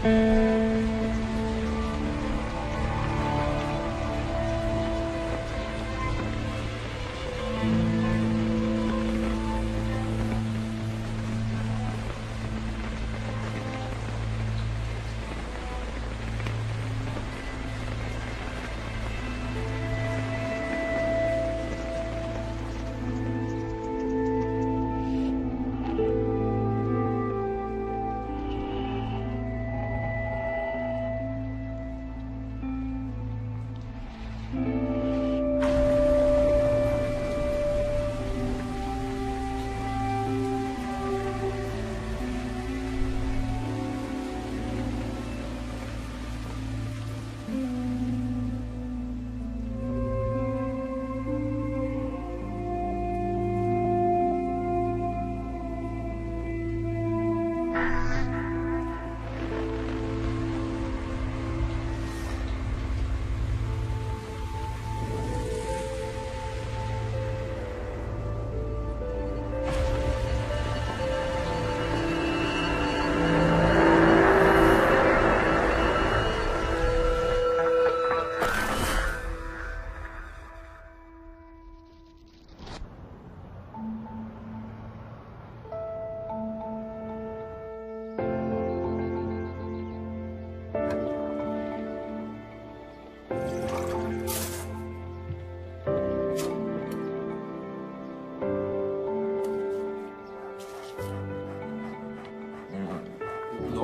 Non,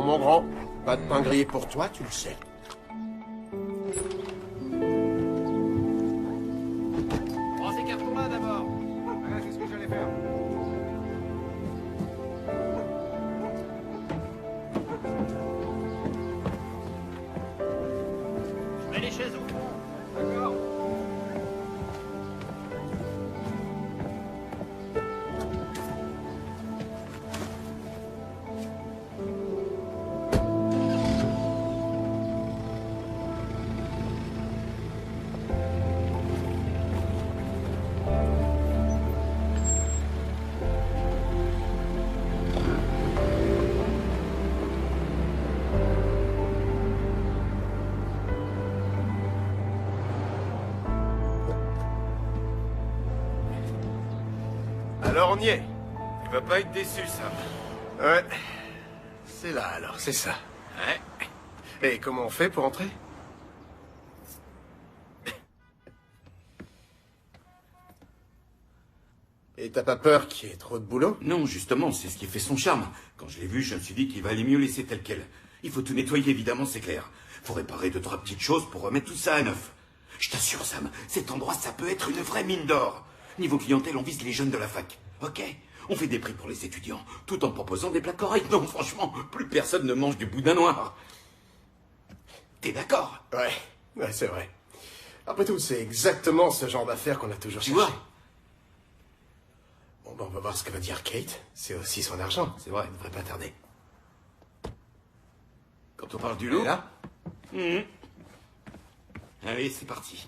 mon grand, pas de pain grillé pour toi, tu le sais. Prends ces cartons-là d'abord. Voilà, qu'est-ce que j'allais faire? Je mets les chaises au fond. D'accord. Alors on y est. Tu vas pas être déçu, Sam. Ouais. C'est là alors, c'est ça. Ouais. Et comment on fait pour entrer? Et t'as pas peur qu'il y ait trop de boulot? Non, justement, c'est ce qui fait son charme. Quand je l'ai vu, je me suis dit qu'il valait mieux laisser tel quel. Il faut tout nettoyer, évidemment, c'est clair. Faut réparer 2-3 petites choses pour remettre tout ça à neuf. Je t'assure, Sam, cet endroit, ça peut être une vraie mine d'or. Niveau clientèle, on vise les jeunes de la fac. Ok? On fait des prix pour les étudiants, tout en proposant des plats corrects. Non, franchement, plus personne ne mange du boudin noir. T'es d'accord? Ouais, c'est vrai. Après tout, c'est exactement ce genre d'affaires qu'on a toujours Tu cherché. vois? Bon, ben, on va voir ce que va dire Kate. C'est aussi son argent. C'est vrai. Ça ne devrait pas tarder. Quand on parle du Et lot... là? Allez, c'est parti.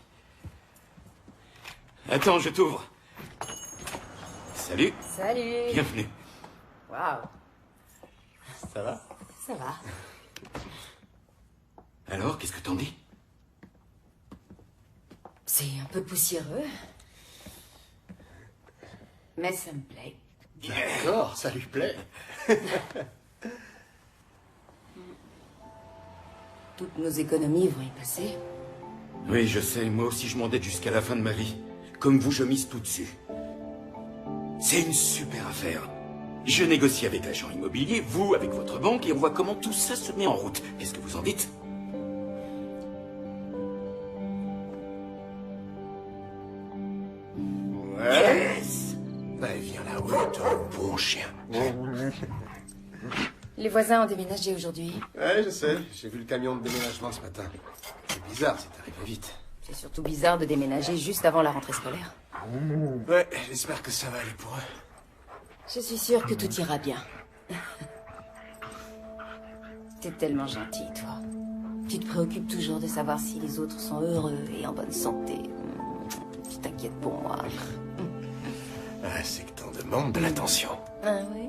Attends, je t'ouvre. Salut. Salut. Bienvenue. Waouh. Ça va? Ça va. Alors, qu'est-ce que t'en dis? C'est un peu poussiéreux. Mais ça me plaît. D'accord, ça lui plaît. Toutes nos économies vont y passer. Oui, je sais, moi aussi je m'endette jusqu'à la fin de ma vie. Comme vous, je mise tout dessus. C'est une super affaire. Je négocie avec l'agent immobilier, vous avec votre banque, et on voit comment tout ça se met en route. Qu'est-ce que vous en dites? Ouais. Yes! Allez, viens là, ouais, toi, bon chien. Les voisins ont déménagé aujourd'hui. Ouais, je sais. J'ai vu le camion de déménagement ce matin. C'est bizarre, c'est arrivé vite. C'est surtout bizarre de déménager juste avant la rentrée scolaire. Ouais, j'espère que ça va aller pour eux. Je suis sûre que tout ira bien. T'es tellement gentil, toi. Tu te préoccupes toujours de savoir si les autres sont heureux et en bonne santé. Tu t'inquiètes pour moi. Ah, c'est que t'en demandes de l'attention. Ah oui?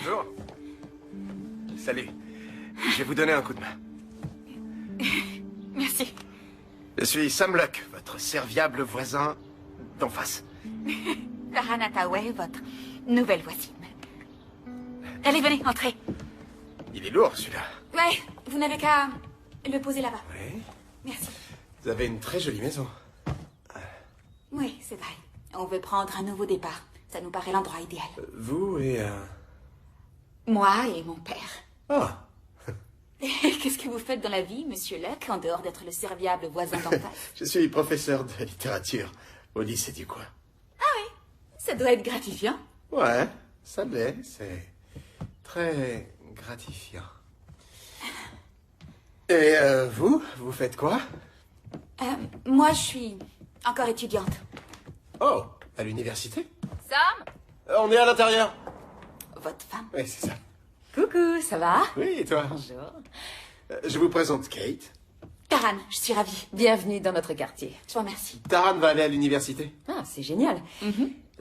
Bonjour. Salut. Je vais vous donner un coup de main. Merci. Je suis Sam Luck, votre serviable voisin d'en face. Taran Ataoué, votre nouvelle voisine. Allez, venez, entrez. Il est lourd, celui-là. Ouais, vous n'avez qu'à le poser là-bas. Oui. Merci. Vous avez une très jolie maison. Oui, c'est vrai. On veut prendre un nouveau départ. Ça nous paraît l'endroit idéal. Vous et... Moi et mon père. Ah. Qu'est-ce que vous faites dans la vie, monsieur Luck, en dehors d'être le serviable voisin d'en face? Je suis professeur de littérature au lycée du coin. Ça doit être gratifiant. Ouais, ça l'est. C'est très gratifiant. Et vous faites quoi? Moi, je suis encore étudiante. Oh, à l'université? Sam? On est à l'intérieur. Votre femme? Oui, c'est ça. Coucou, ça va? Oui, et toi? Bonjour. Je vous présente Kate. Taran, je suis ravie. Bienvenue dans notre quartier. Je vous remercie. Taran va aller à l'université. Ah, c'est génial.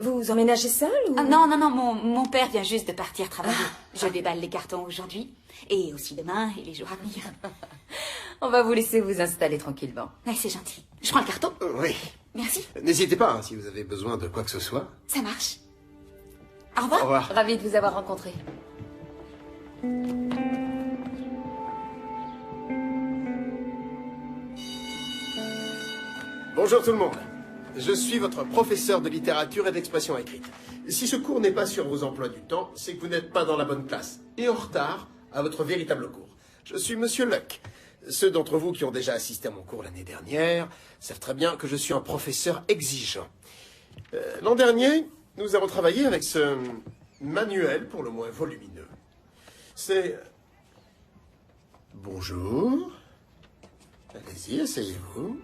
Vous emménagez seul ou... Ah, non, mon père vient juste de partir travailler. Je déballe les cartons aujourd'hui. Et aussi demain et les jours à venir. On va vous laisser vous installer tranquillement. Ouais, c'est gentil. Je prends le carton. Oui. Merci. N'hésitez pas, hein, si vous avez besoin de quoi que ce soit. Ça marche. Au revoir. Au revoir. Ravi de vous avoir rencontré. Bonjour tout le monde. Je suis votre professeur de littérature et d'expression écrite. Si ce cours n'est pas sur vos emplois du temps, c'est que vous n'êtes pas dans la bonne classe et en retard à votre véritable cours. Je suis Monsieur Luck. Ceux d'entre vous qui ont déjà assisté à mon cours l'année dernière savent très bien que je suis un professeur exigeant. L'an dernier, nous avons travaillé avec ce manuel pour le moins volumineux. C'est... Bonjour. Allez-y, asseyez-vous.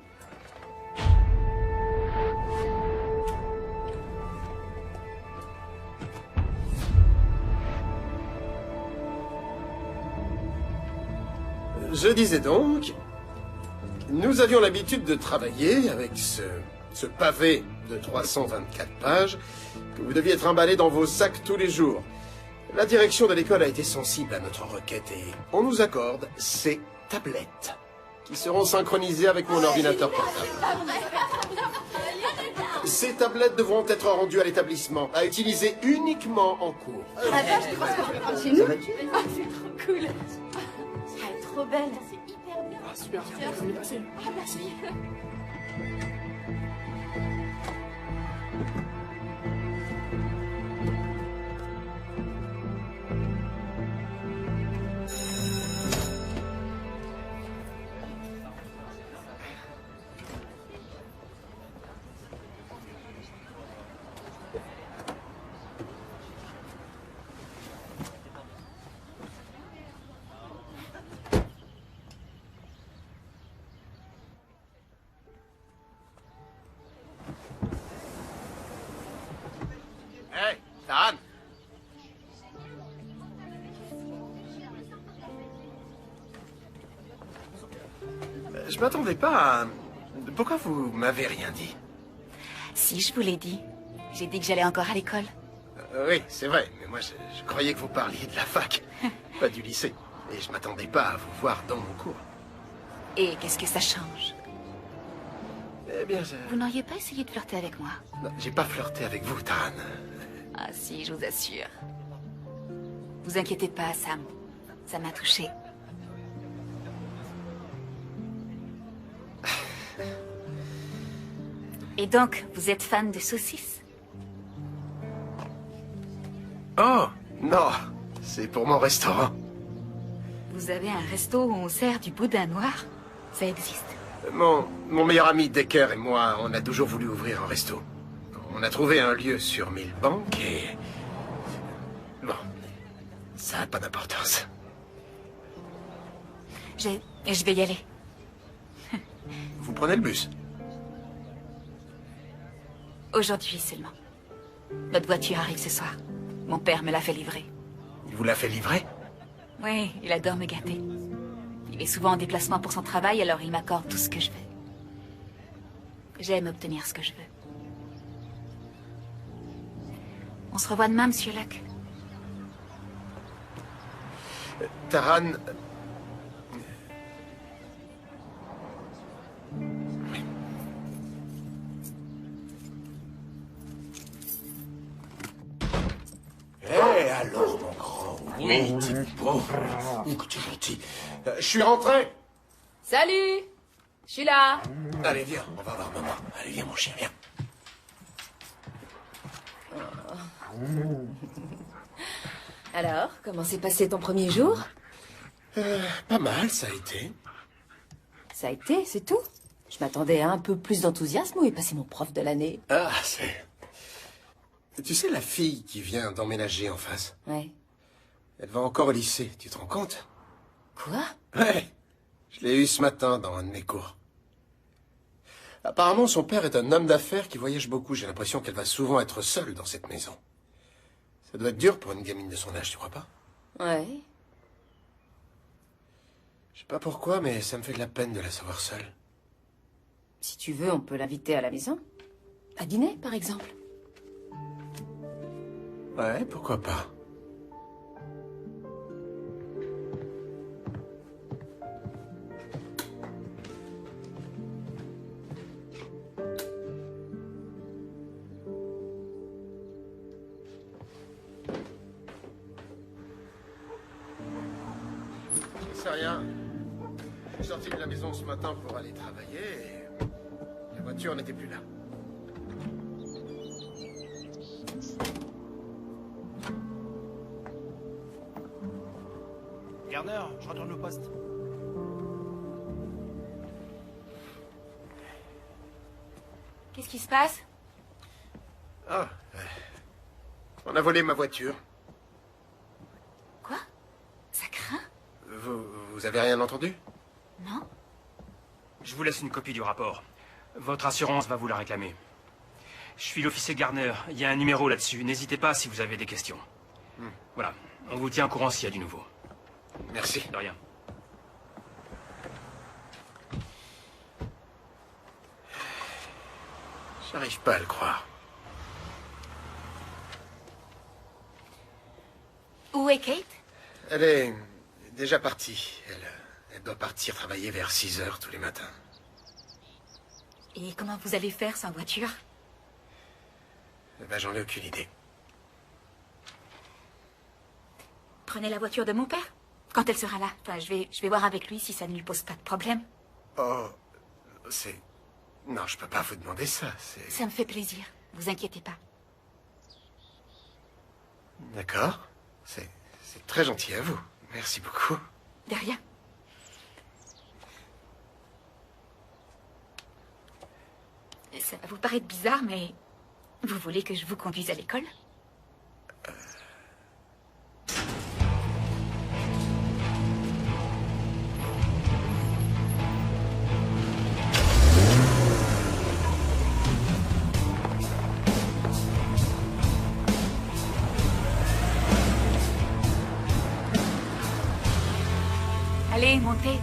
Je disais donc, nous avions l'habitude de travailler avec ce pavé de 324 pages que vous deviez trimballer dans vos sacs tous les jours. La direction de l'école a été sensible à notre requête et on nous accorde ces tablettes qui seront synchronisées avec mon ordinateur portable. Ces tablettes devront être rendues à l'établissement, à utiliser uniquement en cours. Chez nous? Ah, c'est trop cool. Elle est trop belle. C'est hyper bien. Ah, super, ça m'est passé. Ah, merci. Hey, Taran. Je m'attendais pas à... Pourquoi vous m'avez rien dit? Si, je vous l'ai dit. J'ai dit que j'allais encore à l'école. Oui, c'est vrai, mais moi je croyais que vous parliez de la fac, pas du lycée. Et je m'attendais pas à vous voir dans mon cours. Et qu'est-ce que ça change? Eh bien, Vous n'auriez pas essayé de flirter avec moi? non, j'ai pas flirté avec vous, Taran. Ah si, je vous assure. Vous inquiétez pas, Sam. Ça m'a touchée. Et donc, vous êtes fan de saucisses? Oh, non, c'est pour mon restaurant. Vous avez un resto où on sert du boudin noir? Ça existe. Mon meilleur ami Decker et moi, on a toujours voulu ouvrir un resto. On On a trouvé un lieu sur Millbank et... Bon, ça n'a pas d'importance. Je vais y aller. Vous prenez le bus? Aujourd'hui seulement. Notre voiture arrive ce soir. Mon père me l'a fait livrer. Il vous l'a fait livrer? Oui, il adore me gâter. Il est souvent en déplacement pour son travail, alors il m'accorde tout ce que je veux. J'aime obtenir ce que je veux. On se revoit demain, Monsieur Locke. Taran... Alors, mon grand, oui, t'es beau. Que tu es gentil. Je suis rentré. Salut! Je suis là! Allez, viens, on va voir maman. Allez, viens, mon chien, viens. Alors, comment s'est passé ton premier jour? Pas mal, ça a été. Ça a été, c'est tout. Je m'attendais à un peu plus d'enthousiasme où est passé mon prof de l'année. Ah, c'est... Tu sais, la fille qui vient d'emménager en face, Ouais. elle va encore au lycée, tu te rends compte? Quoi? Ouais, je l'ai eue ce matin dans un de mes cours. Apparemment, son père est un homme d'affaires qui voyage beaucoup. J'ai l'impression qu'elle va souvent être seule dans cette maison. Ça doit être dur pour une gamine de son âge, tu crois pas? Ouais. Je sais pas pourquoi, mais ça me fait de la peine de la savoir seule. Si tu veux, on peut l'inviter à la maison. À dîner, par exemple. Ouais, pourquoi pas. Je sais rien. Je suis sorti de la maison ce matin pour aller travailler et la voiture n'était plus là. Garner, je retourne au poste. Qu'est-ce qui se passe? Ah, on a volé ma voiture. Quoi? Ça craint? Vous avez rien entendu? Non? Je vous laisse une copie du rapport. Votre assurance va vous la réclamer. Je suis l'officier Garner. Il y a un numéro là-dessus. N'hésitez pas si vous avez des questions. Voilà. On vous tient au courant s'il y a du nouveau. Merci. De rien. J'arrive pas à le croire. Où est Kate? Elle est déjà partie. Elle doit partir travailler vers 6 heures tous les matins. Et comment vous allez faire sans voiture? Eh ben, j'en ai aucune idée. Prenez la voiture de mon père. Quand elle sera là. Enfin, je vais voir avec lui si ça ne lui pose pas de problème. Oh, c'est... Non, je peux pas vous demander ça, c'est... Ça me fait plaisir. Vous inquiétez pas. D'accord. C'est très gentil à vous. Merci beaucoup. De rien. Ça va vous paraître bizarre, mais... Vous voulez que je vous conduise à l'école? Allez, montez.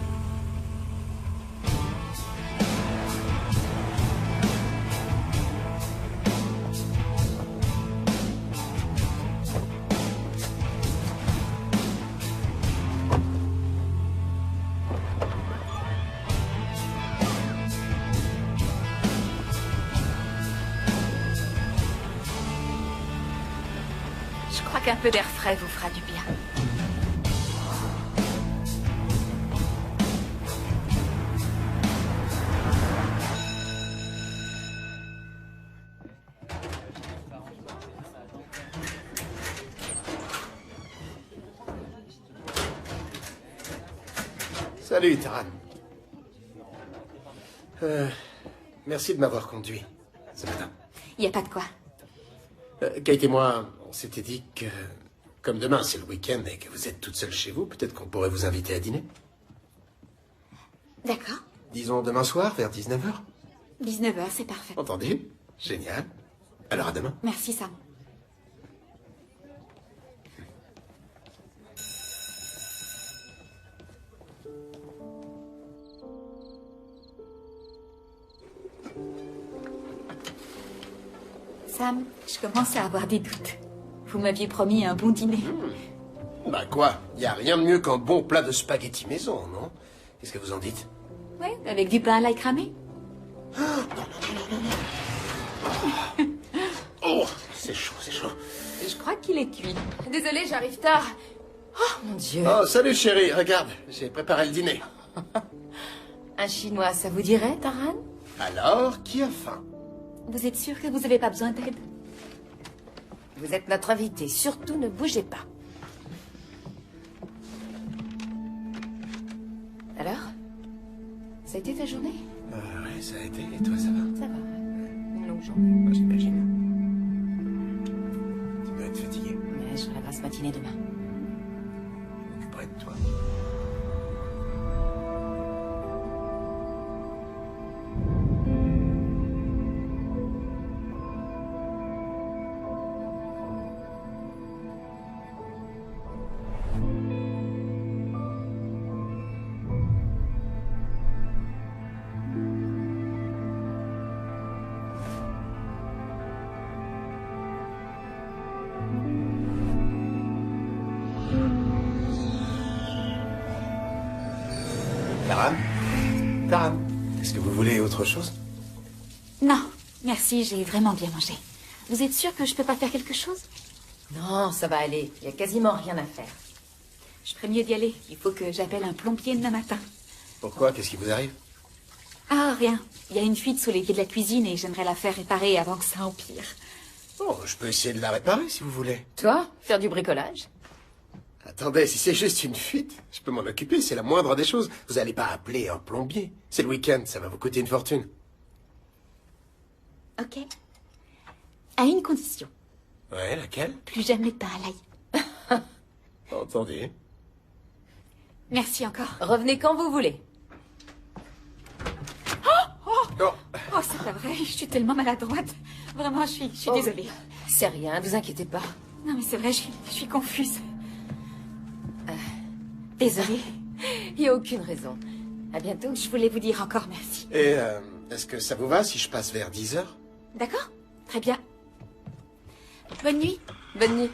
Je crois qu'un peu d'air frais vous fera du bien. Salut, Taran. Merci de m'avoir conduit ce matin. Il n'y a pas de quoi. Kate et moi, on s'était dit que, comme demain c'est le week-end et que vous êtes toute seule chez vous, peut-être qu'on pourrait vous inviter à dîner. D'accord. Disons demain soir, vers 19h. 19h, c'est parfait. Entendu? Génial. Alors à demain. Merci, Sam. Sam, je commence à avoir des doutes. Vous m'aviez promis un bon dîner. Bah quoi? Y a rien de mieux qu'un bon plat de spaghettis maison, non? Qu'est-ce que vous en dites? Ouais, avec du pain à l'ail cramé. Oh, c'est chaud, c'est chaud. Je crois qu'il est cuit. Désolée, j'arrive tard. Oh, mon Dieu. Oh, salut chérie, regarde, j'ai préparé le dîner. Un chinois, ça vous dirait, Taran? Alors, qui a faim? Vous êtes sûr que vous n'avez pas besoin d'aide? Vous êtes notre invité, surtout ne bougez pas. Alors? Ça a été ta journée? Ouais, ça a été, et toi ça va? Ça va. Une longue journée. Bah, j'imagine. Tu dois être fatigué. Mais je ferai la grasse matinée demain. Je m'occuperai de toi. Taran? Taran, est-ce que vous voulez autre chose? Non, merci, j'ai vraiment bien mangé. Vous êtes sûr que je peux pas faire quelque chose? Non, ça va aller. Il y a quasiment rien à faire. Je ferais mieux d'y aller. Il faut que j'appelle un plombier demain matin. Pourquoi? Qu'est-ce qui vous arrive? Ah, rien. Il y a une fuite sous les pieds de la cuisine et j'aimerais la faire réparer avant que ça empire. Oh, je peux essayer de la réparer si vous voulez. Toi, faire du bricolage? Attendez, si c'est juste une fuite, je peux m'en occuper, c'est la moindre des choses. Vous n'allez pas appeler un plombier. C'est le week-end, ça va vous coûter une fortune. Ok. À une condition. Ouais, laquelle? Plus jamais de pain à l'ail. Entendu. Merci encore. Revenez quand vous voulez. Oh, Oh, c'est pas vrai. Je suis tellement maladroite. Vraiment, je suis Oh. désolée. C'est rien, ne vous inquiétez pas. Non, mais c'est vrai, je suis confuse. Désolée. Il n'y a aucune raison. À bientôt. Je voulais vous dire encore merci. et est-ce que ça vous va si je passe vers 10h? D'accord? Très bien. Bonne nuit. Bonne nuit.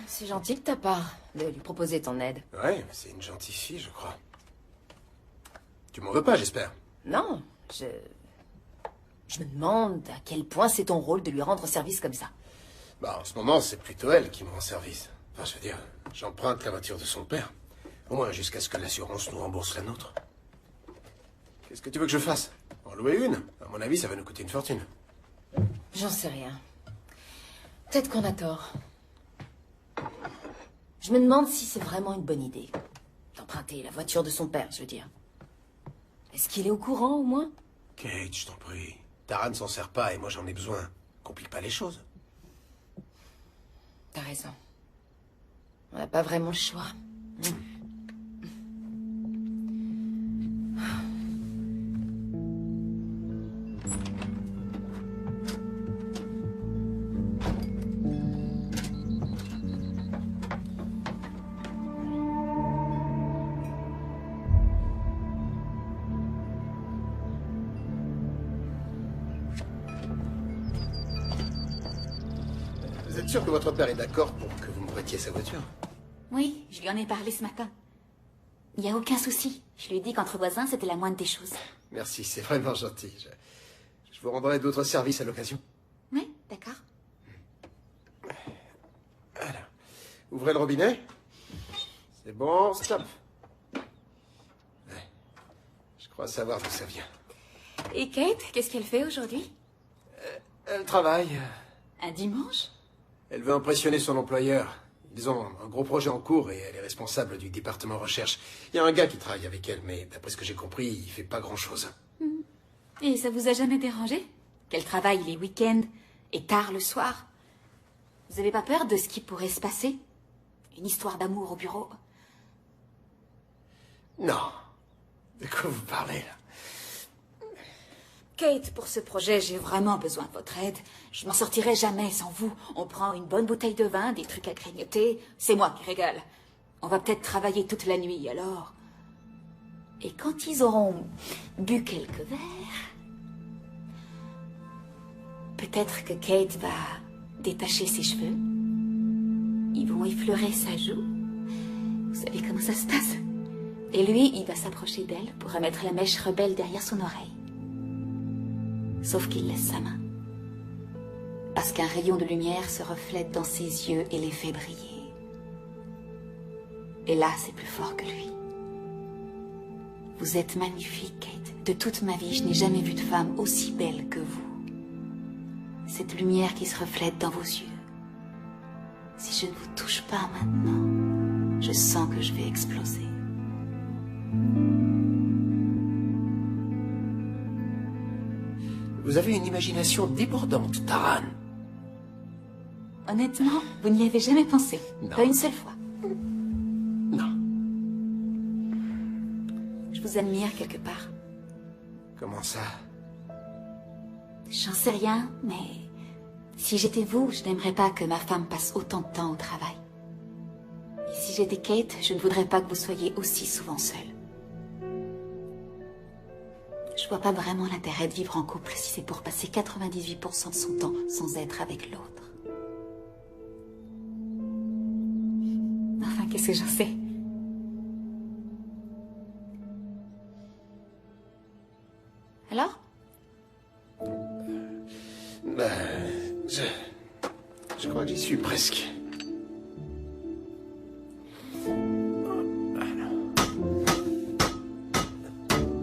C'est gentil de ta part de lui proposer ton aide. Ouais, c'est une gentille fille, je crois. Tu m'en veux pas, j'espère. Non, je me demande à quel point c'est ton rôle de lui rendre service comme ça. Bah, en ce moment, c'est plutôt elle qui me rend service. Enfin, je veux dire, j'emprunte la voiture de son père. Au moins jusqu'à ce que l'assurance nous rembourse la nôtre. Qu'est-ce que tu veux que je fasse? En louer une? À mon avis, ça va nous coûter une fortune. J'en sais rien. Peut-être qu'on a tort. Je me demande si c'est vraiment une bonne idée. D'emprunter la voiture de son père, je veux dire. Est-ce qu'il est au courant, au moins? Kate, je t'en prie. Taran ne s'en sert pas et moi j'en ai besoin. Complique pas les choses. T'as raison. On n'a pas vraiment le choix. Vous êtes sûr que votre père est d'accord pour que vous me prêtiez sa voiture? Oui, je lui en ai parlé ce matin. Il n'y a aucun souci. Je lui ai dit qu'entre voisins, c'était la moindre des choses. Merci, c'est vraiment gentil. Je vous rendrai d'autres services à l'occasion. Oui, d'accord. Voilà. Ouvrez le robinet. C'est bon, stop. Ouais. Je crois savoir d'où ça vient. Et Kate, qu'est-ce qu'elle fait aujourd'hui? Elle travaille. Un dimanche? Elle veut impressionner son employeur. Ils ont un gros projet en cours et elle est responsable du département recherche. Il y a un gars qui travaille avec elle, mais d'après ce que j'ai compris, il fait pas grand-chose. Et ça vous a jamais dérangé? qu'elle travaille les week-ends et tard le soir. Vous avez pas peur de ce qui pourrait se passer? Une histoire d'amour au bureau? Non. De quoi vous parlez, là? Kate, pour ce projet, j'ai vraiment besoin de votre aide. Je m'en sortirai jamais sans vous. On prend une bonne bouteille de vin, des trucs à grignoter. C'est moi qui régale. On va peut-être travailler toute la nuit, alors. Et quand ils auront bu quelques verres, peut-être que Kate va détacher ses cheveux. Ils vont effleurer sa joue. Vous savez comment ça se passe? Et lui, il va s'approcher d'elle pour remettre la mèche rebelle derrière son oreille. Sauf qu'il laisse sa main. Parce qu'un rayon de lumière se reflète dans ses yeux et les fait briller. Et là, c'est plus fort que lui. Vous êtes magnifique, Kate. De toute ma vie, je n'ai jamais vu de femme aussi belle que vous. Cette lumière qui se reflète dans vos yeux. Si je ne vous touche pas maintenant, je sens que je vais exploser. Vous avez une imagination débordante, Taran. Honnêtement, vous n'y avez jamais pensé. Non. Pas une seule fois. Non. Je vous admire quelque part. Comment ça? J'en sais rien, mais si j'étais vous, je n'aimerais pas que ma femme passe autant de temps au travail. Et si j'étais Kate, je ne voudrais pas que vous soyez aussi souvent seule. Je vois pas vraiment l'intérêt de vivre en couple si c'est pour passer 98% de son temps sans être avec l'autre. Enfin, qu'est-ce que j'en sais? Alors? Je crois que j'y suis presque.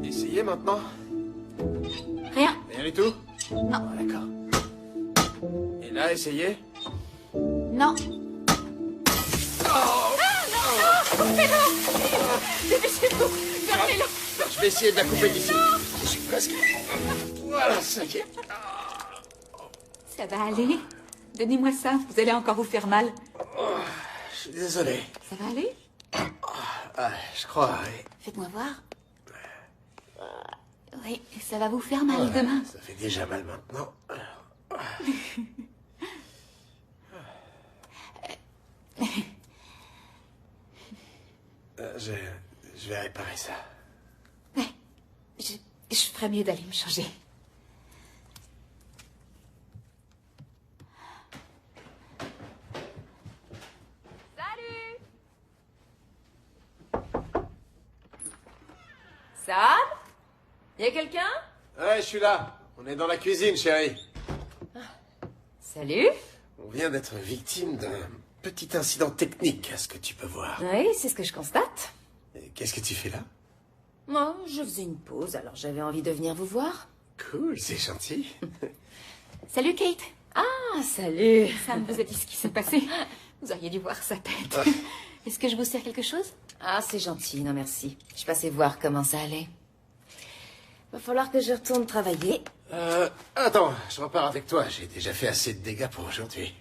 Essayez maintenant. Rien. Rien du tout? Non. Ah, d'accord. Et là, essayez. Non. Dépêchez-vous. Fermez-le. Je vais essayer de la couper d'ici. Je suis presque. Voilà, ça y est. Ça va aller. Donnez-moi ça. Vous allez encore vous faire mal. Je suis désolé. Ça va aller? Ah, je crois, oui. Faites-moi voir. Oui, ça va vous faire mal demain. Ça fait déjà mal maintenant. Je vais réparer ça. Ouais. Je ferais mieux d'aller me changer. Salut! Sam? Y a quelqu'un? Ouais, je suis là. On est dans la cuisine, chérie. Salut? On vient d'être victime d'un petit incident technique, à ce que tu peux voir. Oui, c'est ce que je constate. Et qu'est-ce que tu fais là? Moi, je faisais une pause, alors j'avais envie de venir vous voir. Cool, c'est gentil. Salut, Kate. Ah, salut! Sam vous a dit ce qui s'est passé. Vous auriez dû voir sa tête. Est-ce que je vous sers quelque chose? Ah, c'est gentil, non merci. Je passais voir comment ça allait. Va falloir que je retourne travailler. Attends, je repars avec toi. J'ai déjà fait assez de dégâts pour aujourd'hui.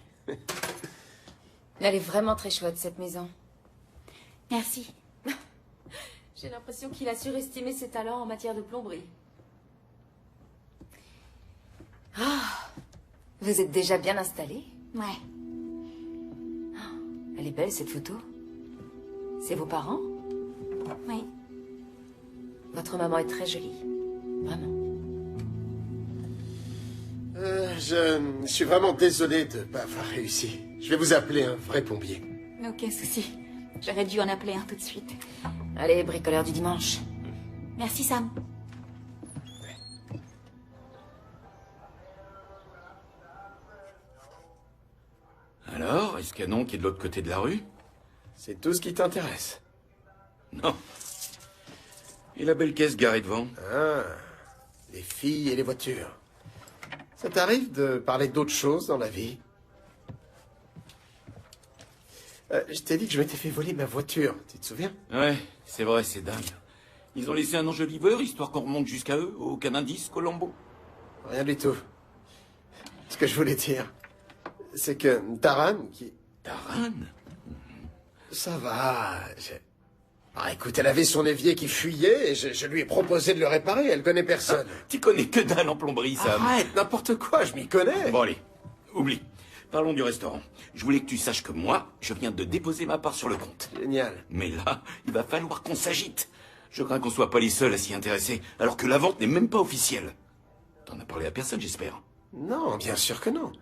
Elle est vraiment très chouette, cette maison. Merci. J'ai l'impression qu'il a surestimé ses talents en matière de plomberie. Ah, vous êtes déjà bien installé? Ouais. Elle est belle, cette photo. C'est vos parents? Oui. Votre maman est très jolie. Vraiment. Je suis vraiment désolé de ne pas avoir réussi. Je vais vous appeler un vrai plombier. Aucun souci. J'aurais dû en appeler un tout de suite. Allez, bricoleur du dimanche. Merci, Sam. Alors, est-ce qu'Anon qui est de l'autre côté de la rue? C'est tout ce qui t'intéresse. Non. Et la belle caisse garée devant? Ah, les filles et les voitures. Ça t'arrive de parler d'autre chose dans la vie? Je t'ai dit que je m'étais fait voler ma voiture, tu te souviens? Ouais, c'est vrai, c'est dingue. Ils ont laissé un enjoliveur, histoire qu'on remonte jusqu'à eux, aucun indice, Colombo. Rien du tout. Ce que je voulais dire, c'est que Taran, qui... Taran? Ça va. Ah, écoute, elle avait son évier qui fuyait et je lui ai proposé de le réparer. Elle connaît personne. Tu connais que dalle en plomberie, Sam. Arrête, n'importe quoi, je m'y connais. Bon, allez, oublie. Parlons du restaurant. Je voulais que tu saches que moi, je viens de déposer ma part sur le compte. Génial. Mais là, il va falloir qu'on s'agite. Je crains qu'on soit pas les seuls à s'y intéresser, alors que la vente n'est même pas officielle. T'en as parlé à personne, j'espère. Non, bien sûr que non.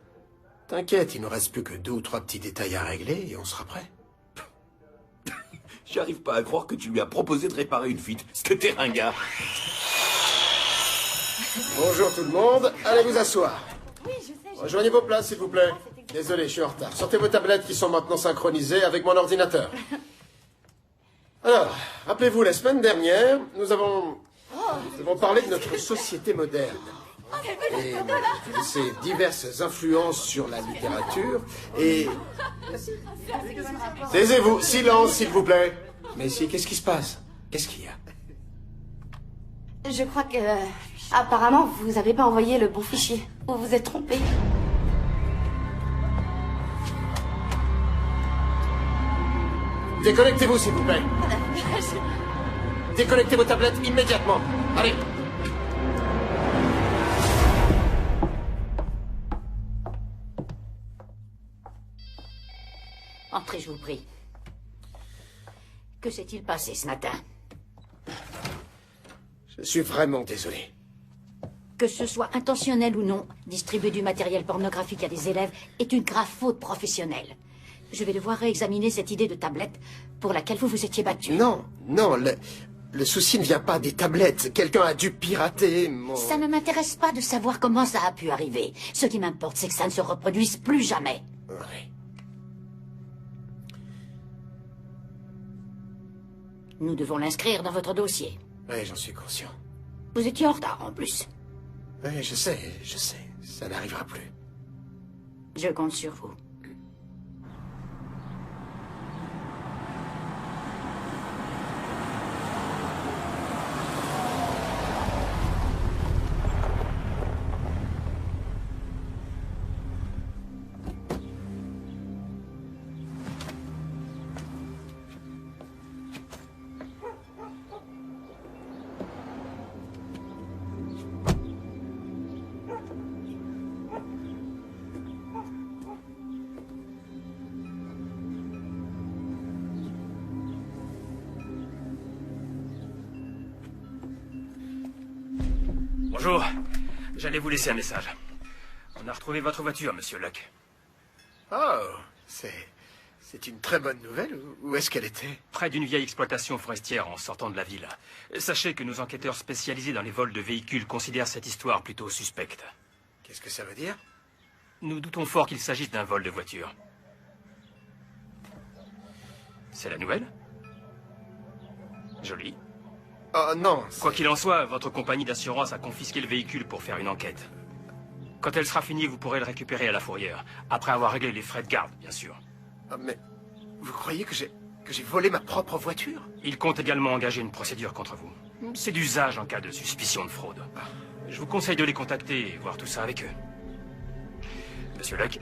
T'inquiète, il nous reste plus que 2 ou 3 petits détails à régler et on sera prêt. J'arrive pas à croire que tu lui as proposé de réparer une fuite. Ce que t'es ringard. Bonjour tout le monde, allez vous asseoir. Rejoignez vos places, s'il vous plaît. Désolé, je suis en retard. Sortez vos tablettes qui sont maintenant synchronisées avec mon ordinateur. Alors, rappelez-vous, la semaine dernière, nous avons parlé de notre société moderne et de ses diverses influences sur la littérature et... Taisez-vous, silence, s'il vous plaît. Mais si, qu'est-ce qui se passe? Qu'est-ce qu'il y a? Je crois que... apparemment, vous avez pas envoyé le bon fichier. Vous vous êtes trompé. Déconnectez-vous, s'il vous plaît. Déconnectez vos tablettes immédiatement. Allez. Entrez, je vous prie. Que s'est-il passé ce matin? Je suis vraiment désolé. Que ce soit intentionnel ou non, distribuer du matériel pornographique à des élèves est une grave faute professionnelle. Je vais devoir réexaminer cette idée de tablette pour laquelle vous vous étiez battu. Non, non, le souci ne vient pas des tablettes. Quelqu'un a dû pirater mon... Ça ne m'intéresse pas de savoir comment ça a pu arriver. Ce qui m'importe, c'est que ça ne se reproduise plus jamais. Oui. Nous devons l'inscrire dans votre dossier. Oui, j'en suis conscient. Vous étiez en retard, en plus. Oui, je sais. Ça n'arrivera plus. Je compte sur vous. Bonjour. J'allais vous laisser un message. On a retrouvé votre voiture, monsieur Locke. Oh, c'est une très bonne nouvelle. Où est-ce qu'elle était? Près d'une vieille exploitation forestière en sortant de la ville. Sachez que nos enquêteurs spécialisés dans les vols de véhicules considèrent cette histoire plutôt suspecte. Qu'est-ce que ça veut dire? Nous doutons fort qu'il s'agisse d'un vol de voiture. C'est la nouvelle? Joli. Oh non. Quoi qu'il en soit, votre compagnie d'assurance a confisqué le véhicule pour faire une enquête. Quand elle sera finie, vous pourrez le récupérer à la fourrière. Après avoir réglé les frais de garde, bien sûr. Ah, mais vous croyez que j'ai volé ma propre voiture? Il compte également engager une procédure contre vous. C'est d'usage en cas de suspicion de fraude. Je vous conseille de les contacter et voir tout ça avec eux. Monsieur Locke.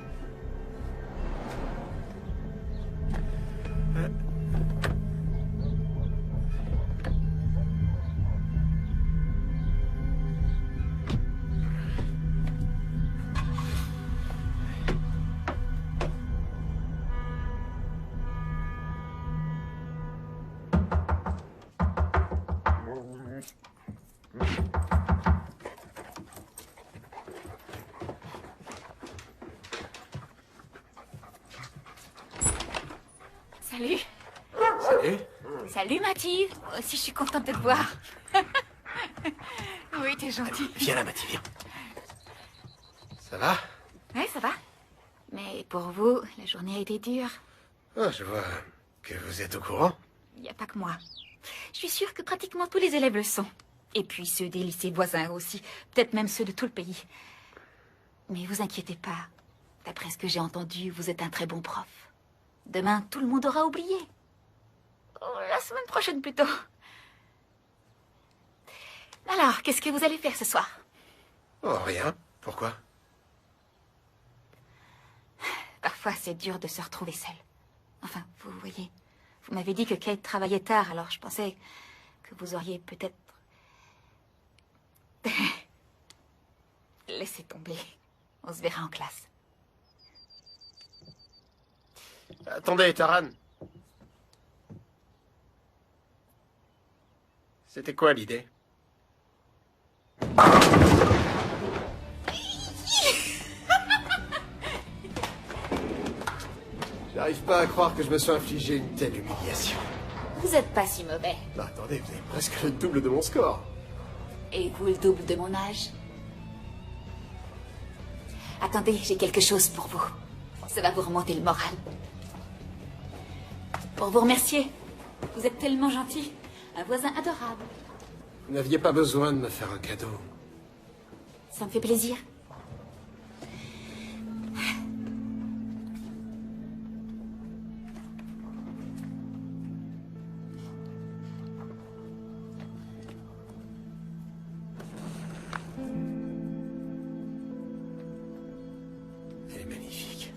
Salut. Salut. Salut, Mathilde. Moi aussi, je suis contente de te voir. Oui, t'es gentil. Viens là, Mathilde, viens. Ça va? Ouais, ça va. Mais pour vous, la journée a été dure. Ah, je vois que vous êtes au courant. Il n'y a pas que moi. Je suis sûre que pratiquement tous les élèves le sont. Et puis ceux des lycées voisins aussi. Peut-être même ceux de tout le pays. Mais vous inquiétez pas. D'après ce que j'ai entendu, vous êtes un très bon prof. Demain, tout le monde aura oublié. Oh, la semaine prochaine plutôt. Alors, qu'est-ce que vous allez faire ce soir? Oh, rien. Pourquoi? Parfois, c'est dur de se retrouver seul. Enfin, vous voyez, vous m'avez dit que Kate travaillait tard, alors je pensais que vous auriez peut-être... Laissez tomber. On se verra en classe. Attendez, Taran. C'était quoi l'idée? J'arrive pas à croire que je me sois infligé une telle humiliation. Vous êtes pas si mauvais. Bah, attendez, vous avez presque le double de mon score. Et vous, le double de mon âge. Attendez, j'ai quelque chose pour vous. Ça va vous remonter le moral. Pour vous remercier. Vous êtes tellement gentil. Un voisin adorable. Vous n'aviez pas besoin de me faire un cadeau. Ça me fait plaisir. Elle est magnifique.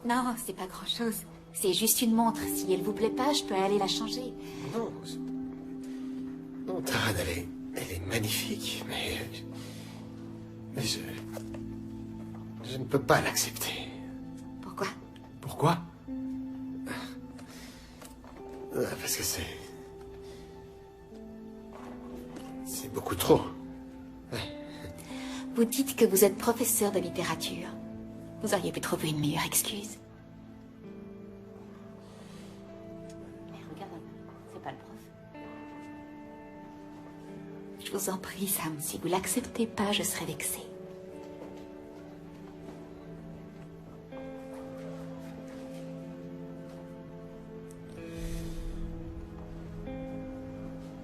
Non, c'est pas grand-chose. C'est juste une montre. Si elle vous plaît pas, je peux aller la changer. Non, non, Taran, elle est magnifique, mais je ne peux pas l'accepter. Pourquoi? Pourquoi? Parce que c'est beaucoup trop. Vous dites que vous êtes professeur de littérature. Vous auriez pu trouver une meilleure excuse. Mais regarde, c'est pas le prof. Je vous en prie, Sam, si vous l'acceptez pas, je serai vexée.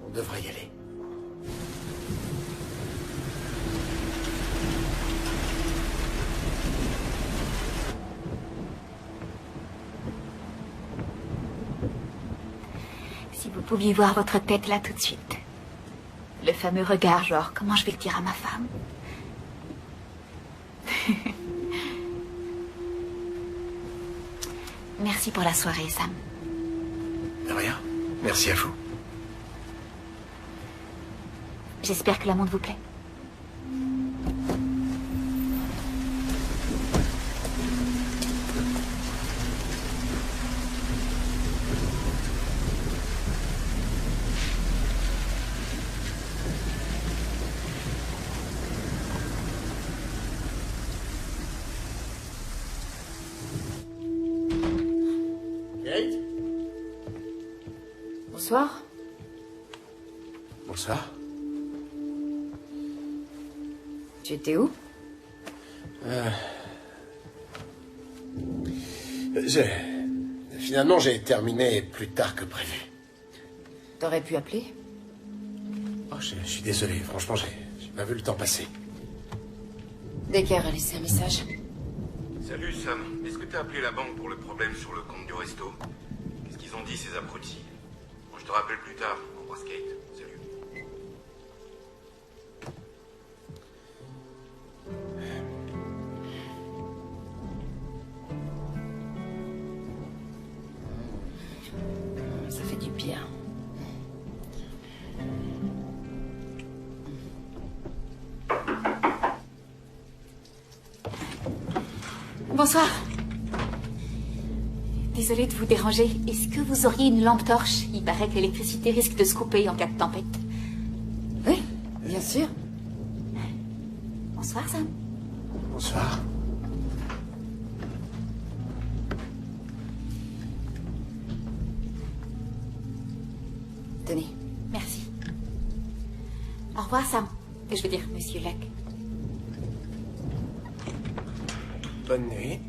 On devrait y aller. Si vous pouviez voir votre tête là tout de suite. Le fameux regard, genre, comment je vais le dire à ma femme? Merci pour la soirée, Sam. De rien. Merci à vous. J'espère que la montre vous plaît. Kate? Bonsoir. Bonsoir. Tu étais où? Finalement, j'ai terminé plus tard que prévu. T'aurais pu appeler? Oh, je suis désolé, franchement, j'ai pas vu le temps passer. Decker a laissé un message. Salut Sam, est-ce que t'as appelé la banque pour le problème sur le compte du resto? Qu'est-ce qu'ils ont dit ces abrutis? Bon, je te rappelle plus tard. Embrasse Kate. Salut. Ça fait du bien. Bonsoir. Désolée de vous déranger. Est-ce que vous auriez une lampe torche? Il paraît que l'électricité risque de se couper en cas de tempête. Oui, bien sûr. Bonsoir, Sam. Bonsoir. Tenez. Merci. Au revoir, Sam. Je veux dire, Monsieur Lac. Bonne nuit.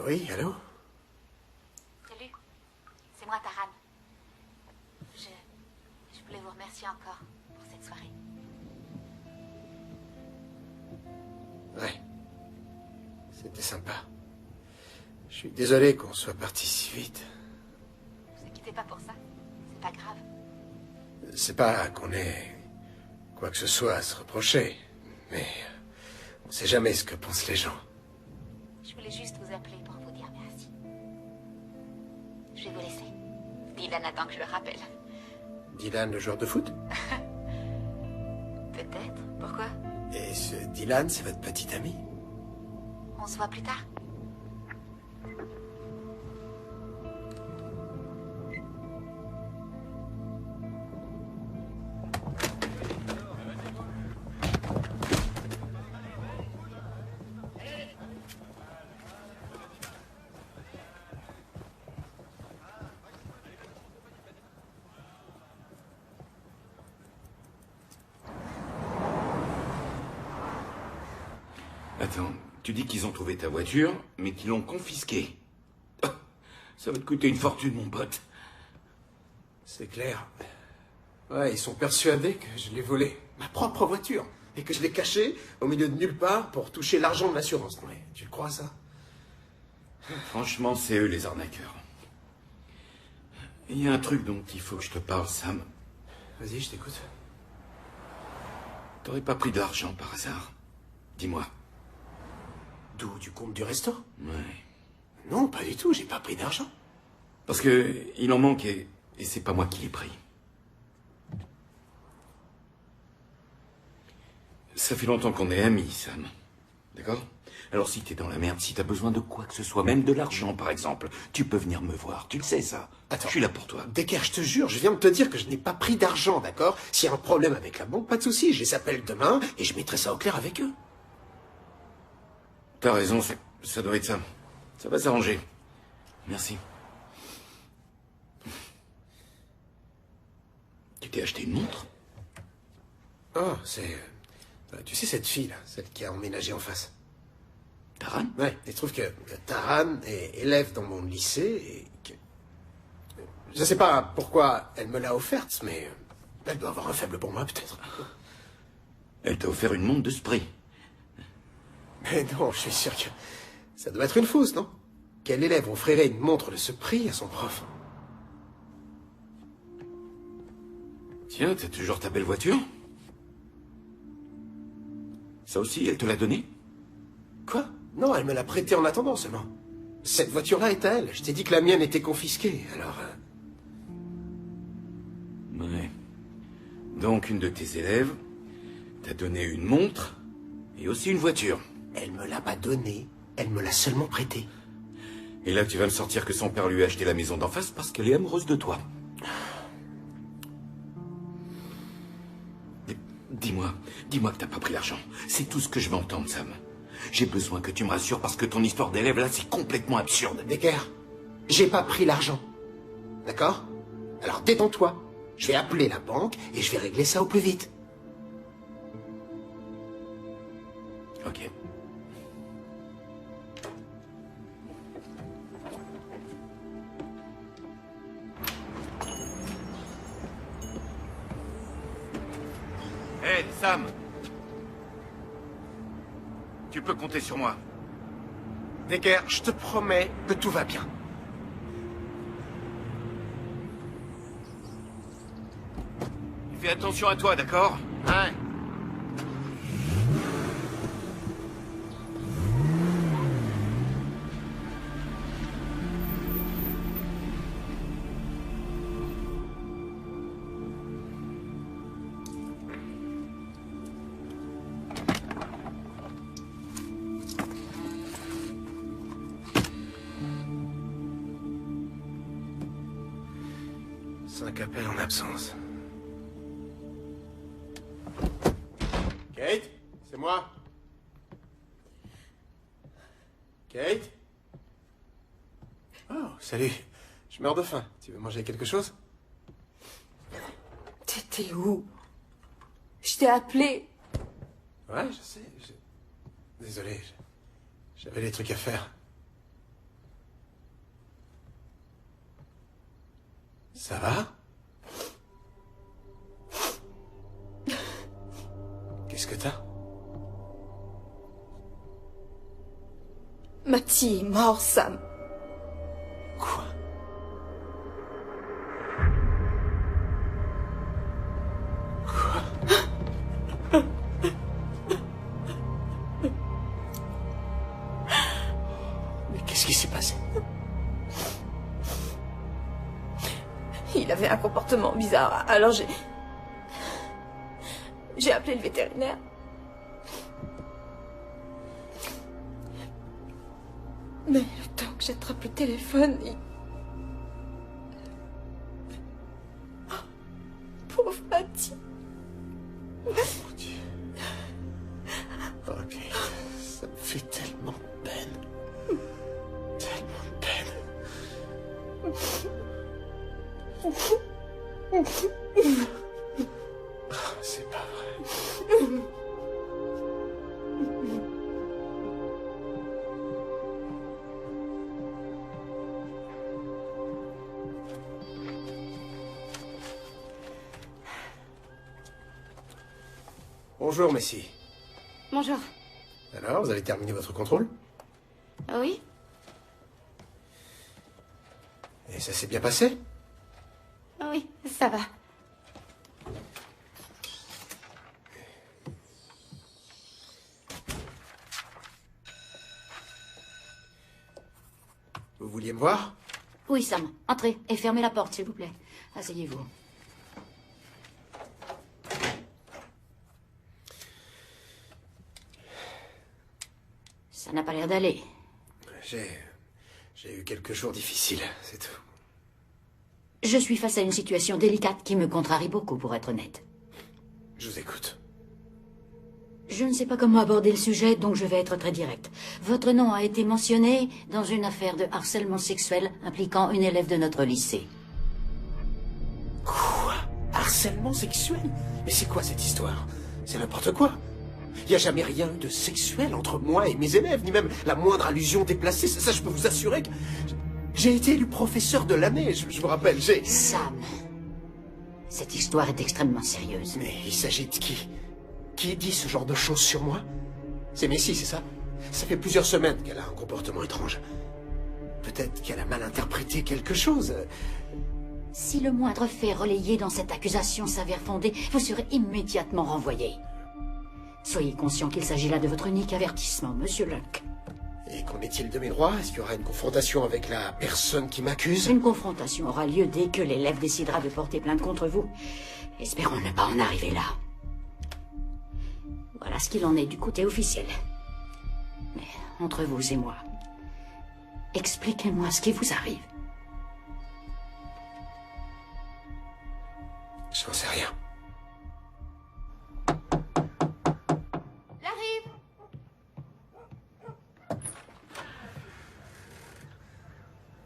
Oui, allô? Salut, c'est moi, Taran. Je voulais vous remercier encore pour cette soirée. Ouais. C'était sympa. Je suis désolé qu'on soit parti si vite. Ne vous inquiétez pas pour ça, c'est pas grave. C'est pas qu'on ait quoi que ce soit à se reprocher, mais on sait jamais ce que pensent les gens. Je voulais juste vous appeler pour vous dire merci. Je vais vous laisser. Dylan attend que je le rappelle. Dylan, le joueur de foot? Peut-être. Pourquoi? Et ce Dylan, c'est votre petit ami? On se voit plus tard. Attends, tu dis qu'ils ont trouvé ta voiture, mais qu'ils l'ont confisquée. Ah, ça va te coûter une fortune, mon pote. C'est clair. Ouais, ils sont persuadés que je l'ai volé. Ma propre voiture. Et que je l'ai cachée au milieu de nulle part pour toucher l'argent de l'assurance. Ouais, tu le crois, ça? Franchement, c'est eux les arnaqueurs. Il y a un truc dont il faut que je te parle, Sam. Vas-y, je t'écoute. T'aurais pas pris de l'argent par hasard? Dis-moi. D'où? Du compte du resto? Ouais. Non, pas du tout, j'ai pas pris d'argent. Parce que il en manque et c'est pas moi qui l'ai pris. Ça fait longtemps qu'on est amis, Sam. D'accord? Alors si t'es dans la merde, si t'as besoin de quoi que ce soit, même de l'argent par exemple, tu peux venir me voir. Tu le sais, ça. Attends. Je suis là pour toi. Decker, je te jure, je viens de te dire que je n'ai pas pris d'argent, d'accord? S'il y a un problème avec la banque, pas de souci, je les appelle demain et je mettrai ça au clair avec eux. T'as raison, ça doit être ça. Ça va s'arranger. Merci. Tu t'es acheté une montre? Oh, c'est... tu sais cette fille, là, celle qui a emménagé en face? Taran? Ouais, il se trouve que Taran est élève dans mon lycée et que... Je sais pas pourquoi elle me l'a offerte, mais elle doit avoir un faible pour moi, peut-être. Elle t'a offert une montre de spray. Mais non, je suis sûr que ça doit être une fausse, non? Quel élève offrirait une montre de ce prix à son prof? Tiens, t'as toujours ta belle voiture? Ça aussi, elle te l'a donnée? Quoi? Non, elle me l'a prêtée en attendant seulement. Cette voiture-là est à elle. Je t'ai dit que la mienne était confisquée, alors... Ouais. Donc, une de tes élèves t'a donné une montre et aussi une voiture. Elle me l'a pas donnée, elle me l'a seulement prêtée. Et là, tu vas me sortir que son père lui a acheté la maison d'en face parce qu'elle est amoureuse de toi. Dis-moi que t'as pas pris l'argent. C'est tout ce que je veux entendre, Sam. J'ai besoin que tu me rassures parce que ton histoire d'élève, là, c'est complètement absurde. Decker, j'ai pas pris l'argent. D'accord? Alors détends-toi. Je vais appeler la banque et je vais régler ça au plus vite. Ok. Hé, Sam! Tu peux compter sur moi. Decker, je te promets que tout va bien. Fais attention à toi, d'accord? Ouais. Cinq appels en absence. Kate, c'est moi. Kate? Oh, salut. Je meurs de faim. Tu veux manger quelque chose? T'étais où? Je t'ai appelé. Ouais, je sais. Désolé, j'avais des trucs à faire. Ça va? Qu'est-ce que t'as? Matty est mort, Sam. Quoi? Mais qu'est-ce qui s'est passé? Il avait un comportement bizarre, alors j'ai appelé le vétérinaire. Mais le temps que j'attrape le téléphone, Pauvre Matty. Mon Dieu. Ok, ça me fait tellement de peine. Tellement de peine. C'est pas vrai. Bonjour, Messi. Bonjour. Alors, vous avez terminé votre contrôle? Oui? Et ça s'est bien passé? Oui, ça va. Vous vouliez me voir? Oui, Sam. Entrez et fermez la porte, s'il vous plaît. Asseyez-vous. Ça n'a pas l'air d'aller. J'ai eu quelques jours difficiles, c'est tout. Je suis face à une situation délicate qui me contrarie beaucoup, pour être honnête. Je vous écoute. Je ne sais pas comment aborder le sujet, donc je vais être très direct. Votre nom a été mentionné dans une affaire de harcèlement sexuel impliquant une élève de notre lycée. Quoi? Harcèlement sexuel? Mais c'est quoi cette histoire? C'est n'importe quoi. Il n'y a jamais rien eu de sexuel entre moi et mes élèves, ni même la moindre allusion déplacée. Ça, je peux vous assurer que... J'ai été élu professeur de l'année, je vous rappelle, j'ai... Sam, cette histoire est extrêmement sérieuse. Mais il s'agit de qui? Qui dit ce genre de choses sur moi? C'est Messi, c'est ça? Ça fait plusieurs semaines qu'elle a un comportement étrange. Peut-être qu'elle a mal interprété quelque chose. Si le moindre fait relayé dans cette accusation s'avère fondé, vous serez immédiatement renvoyé. Soyez conscient qu'il s'agit là de votre unique avertissement, Monsieur Luck. Et qu'en est-il de mes droits? Est-ce qu'il y aura une confrontation avec la personne qui m'accuse? Une confrontation aura lieu dès que l'élève décidera de porter plainte contre vous. Espérons ne pas en arriver là. Voilà ce qu'il en est du côté officiel. Mais entre vous et moi, expliquez-moi ce qui vous arrive. J'en sais rien. J'arrive.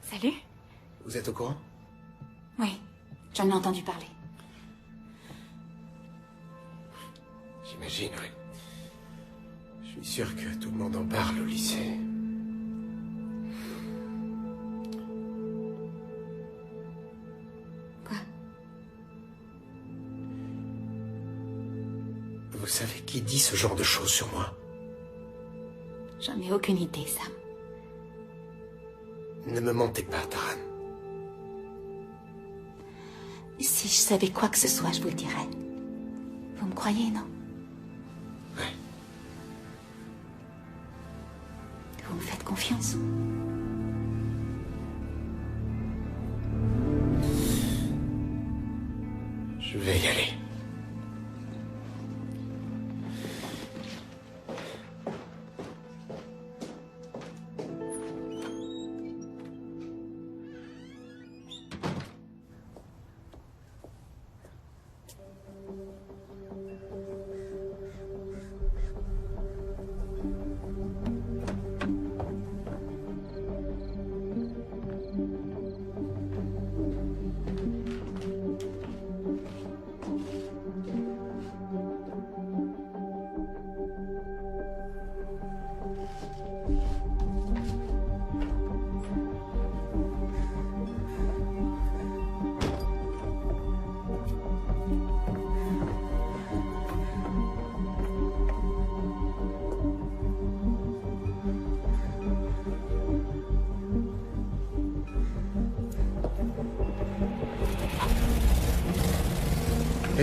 Salut. Vous êtes au courant? Oui, j'en ai entendu parler. J'imagine, oui. Je suis sûr que tout le monde en parle au lycée. Quoi? Vous savez qui dit ce genre de choses sur moi? J'en ai aucune idée, Sam. Ne me mentez pas, Taran. Si je savais quoi que ce soit, je vous le dirais. Vous me croyez, non? Ouais. Vous me faites confiance? Je vais y aller.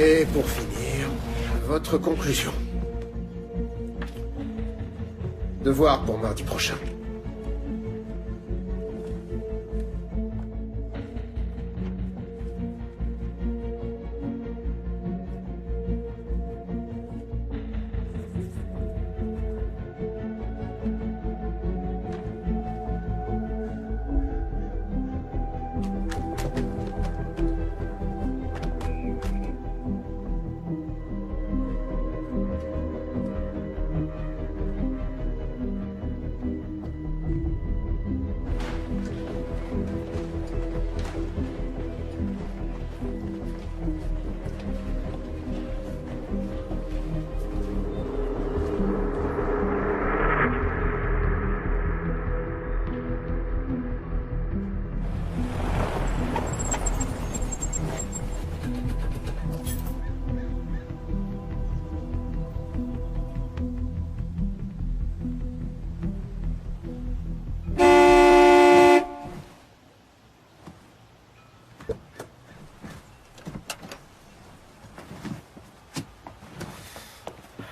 Et pour finir, votre conclusion. Devoir pour mardi prochain.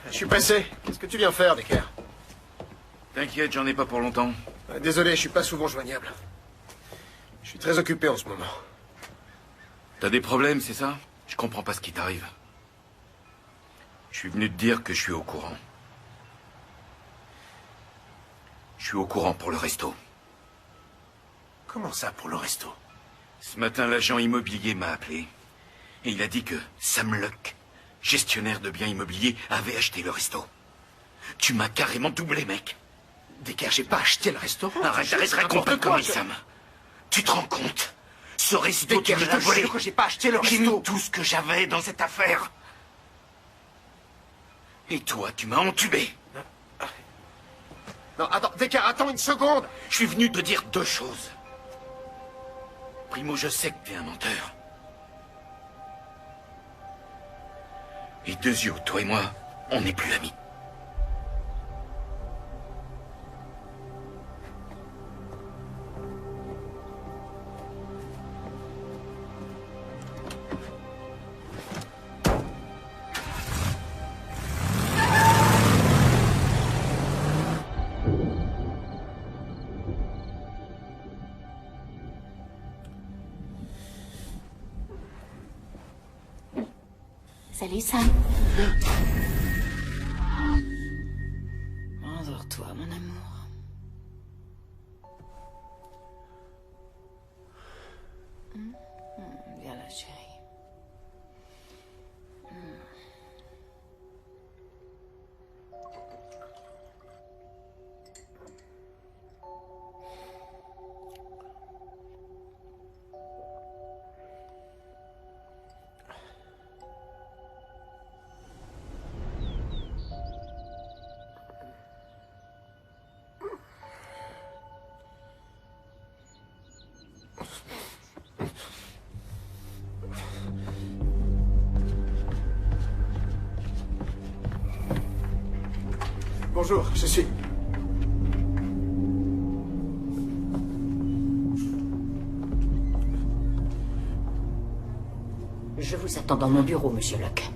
Je suis pressé. Qu'est-ce que tu viens faire, Decker? T'inquiète, j'en ai pas pour longtemps. Désolé, je suis pas souvent joignable. Je suis très occupé en ce moment. T'as des problèmes, c'est ça? Je comprends pas ce qui t'arrive. Je suis venu te dire que je suis au courant. Je suis au courant pour le resto. Comment ça, pour le resto? Ce matin, l'agent immobilier m'a appelé. Et il a dit que Sam Luck, gestionnaire de biens immobiliers, avait acheté le resto. Tu m'as carrément doublé, mec. Decker, j'ai pas acheté le restaurant. Arrête, raconte comme Sam. Tu te rends compte? Ce resto, Decker, tu je l'as te volé. jure que j'ai pas acheté le J'ai resto. mis tout ce que j'avais dans cette affaire. Et toi, tu m'as entubé. Non, attends, Decker, attends une seconde. Je suis venu te dire deux choses. Primo, je sais que t'es un menteur. Et Deuxio, toi et moi, on n'est plus amis. Salut, Sam. Endors-toi, mon amour. Viens là, chérie. Bonjour, je suis... Je vous attends dans mon bureau, monsieur Luck.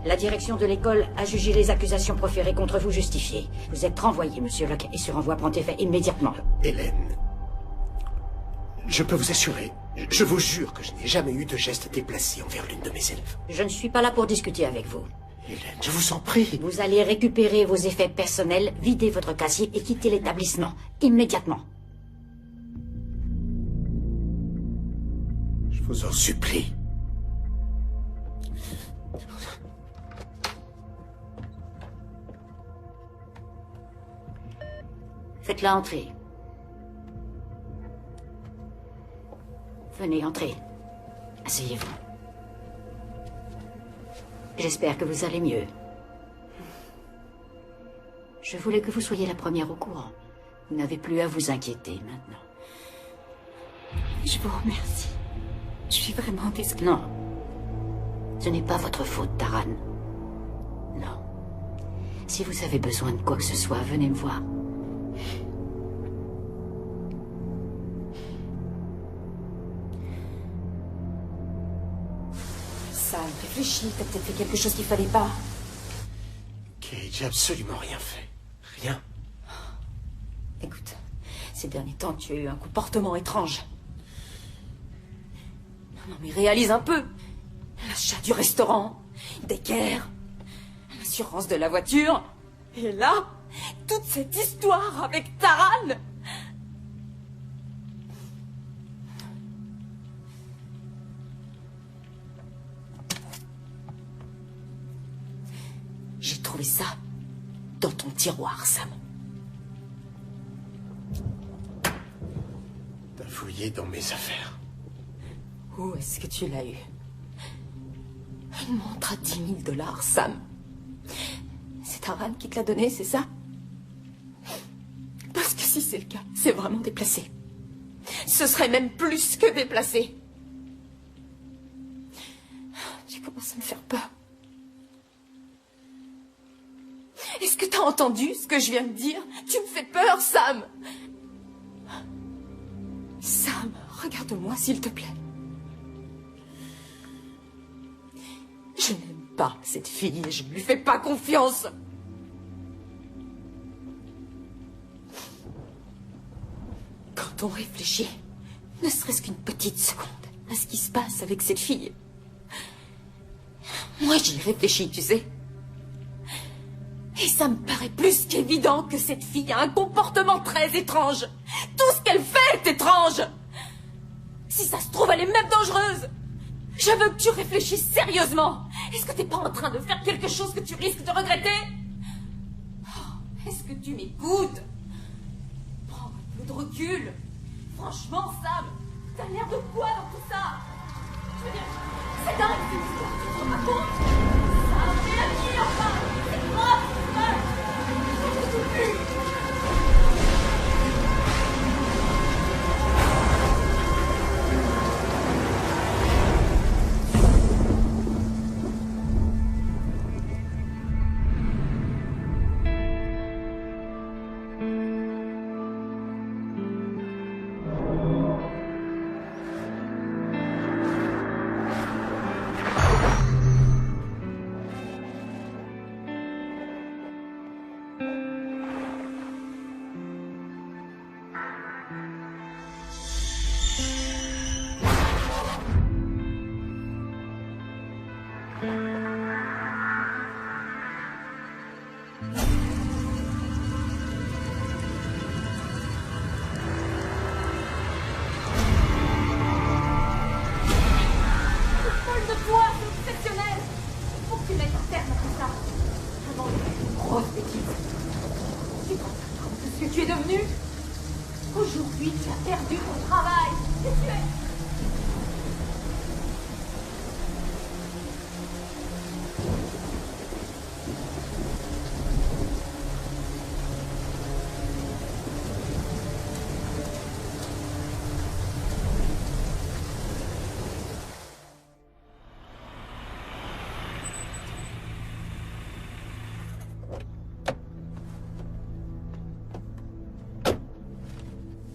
La direction de l'école a jugé les accusations proférées contre vous justifiées. Vous êtes renvoyé, monsieur Luck, et ce renvoi prend effet immédiatement. Hélène, je peux vous assurer, je vous jure que je n'ai jamais eu de geste déplacé envers l'une de mes élèves. Je ne suis pas là pour discuter avec vous. Hélène, je vous en prie. Vous allez récupérer vos effets personnels, vider votre casier et quitter l'établissement. Immédiatement. Je vous en supplie. Faites-la entrer. Venez, entrez. Asseyez-vous. J'espère que vous allez mieux. Je voulais que vous soyez la première au courant. Vous n'avez plus à vous inquiéter maintenant. Je vous remercie. Je suis vraiment désolée. Non. Ce n'est pas votre faute, Taran. Non. Si vous avez besoin de quoi que ce soit, venez me voir. Sam, réfléchis, t'as peut-être fait quelque chose qu'il fallait pas. Kate, j'ai absolument rien fait. Rien. Écoute, ces derniers temps, tu as eu un comportement étrange. Non mais réalise un peu. L'achat du restaurant, des guerres, l'assurance de la voiture. Et là, toute cette histoire avec Taran. J'ai trouvé ça dans ton tiroir, Sam. T'as fouillé dans mes affaires. Où est-ce que tu l'as eu? Une montre à 10 000 $, Sam. C'est Taran qui te l'a donné, c'est ça? Parce que si c'est le cas, c'est vraiment déplacé. Ce serait même plus que déplacé. Tu commences à me faire peur. Est-ce que t'as entendu ce que je viens de dire? Tu me fais peur, Sam. Sam, regarde-moi, s'il te plaît. Je n'aime pas cette fille et je ne lui fais pas confiance. Quand on réfléchit, ne serait-ce qu'une petite seconde, à ce qui se passe avec cette fille. Moi, j'y réfléchis, tu sais. Et ça me paraît plus qu'évident que cette fille a un comportement très étrange. Tout ce qu'elle fait est étrange. Si ça se trouve, elle est même dangereuse. Je veux que tu réfléchisses sérieusement. Est-ce que t'es pas en train de faire quelque chose que tu risques de regretter? Est-ce que tu m'écoutes? Prends un peu de recul. Franchement, Sam, t'as l'air de quoi dans tout ça? Je veux dire, c'est dingue cette histoire, tu te rends pas compte? Sam, c'est la vie, enfin. C'est grave, c'est grave. J'en peux plus.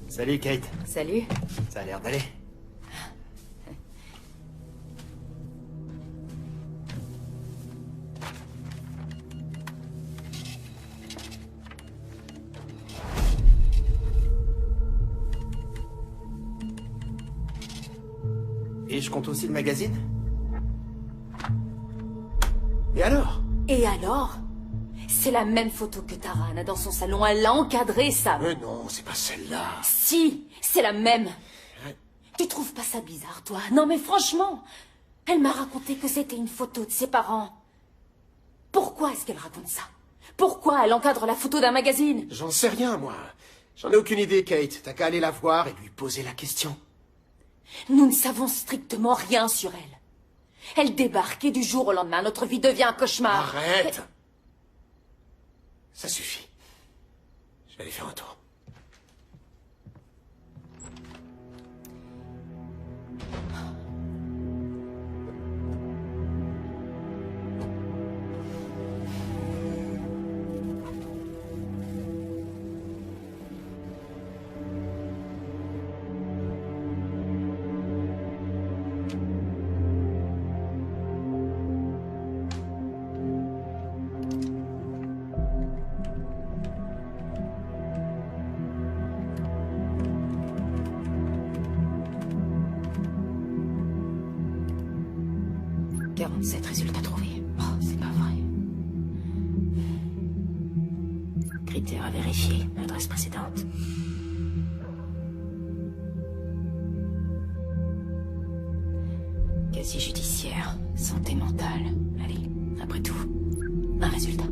Salut, Kate. Salut. Ça a l'air d'aller. Et je compte aussi le magazine? Et alors? Et alors? C'est la même photo que Taran a dans son salon. Elle l'a encadrée, Sam. Mais non, c'est pas celle-là. Si, c'est la même. Tu trouves pas ça bizarre, toi? Non, mais franchement, elle m'a raconté que c'était une photo de ses parents. Pourquoi est-ce qu'elle raconte ça? Pourquoi elle encadre la photo d'un magazine? J'en sais rien, moi. J'en ai aucune idée, Kate. T'as qu'à aller la voir et lui poser la question. Nous ne savons strictement rien sur elle. Elle débarque et du jour au lendemain, notre vie devient un cauchemar. Arrête! Ça suffit. Je vais aller faire un tour. 47 résultats trouvés. Oh, c'est pas vrai. Critères à vérifier. Adresse précédente. Casier judiciaire. Santé mentale. Allez, après tout, un résultat.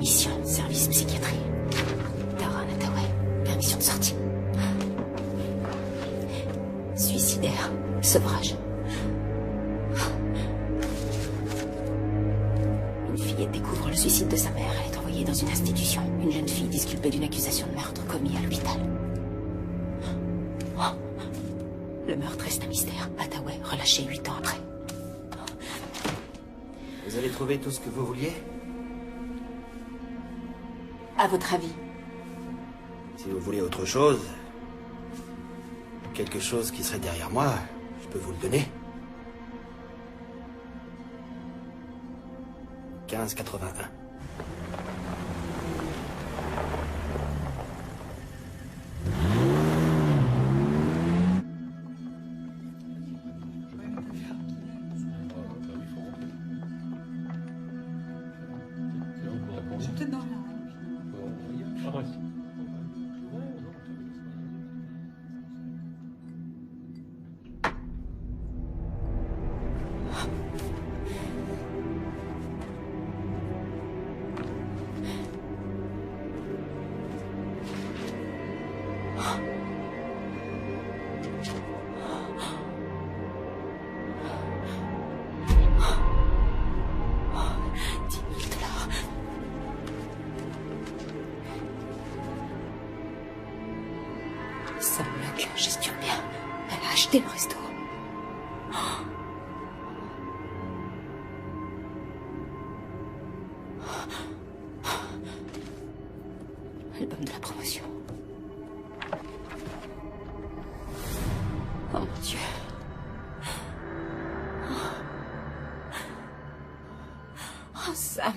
Mission, service psychiatrie. Tara Hathaway, permission de sortie. Suicidaire, sevrage. Une fillette découvre le suicide de sa mère. Elle est envoyée dans une institution. Une jeune fille disculpée d'une accusation de meurtre commis à l'hôpital. Le meurtre reste un mystère. Hathaway, relâché 8 ans après. Vous avez trouvé tout ce que vous vouliez? À votre avis? Si vous voulez autre chose, quelque chose qui serait derrière moi, je peux vous le donner. 1581. Sam Locke gestionne bien. Elle a acheté le resto. Album de la promotion. Oh mon Dieu. Oh Sam.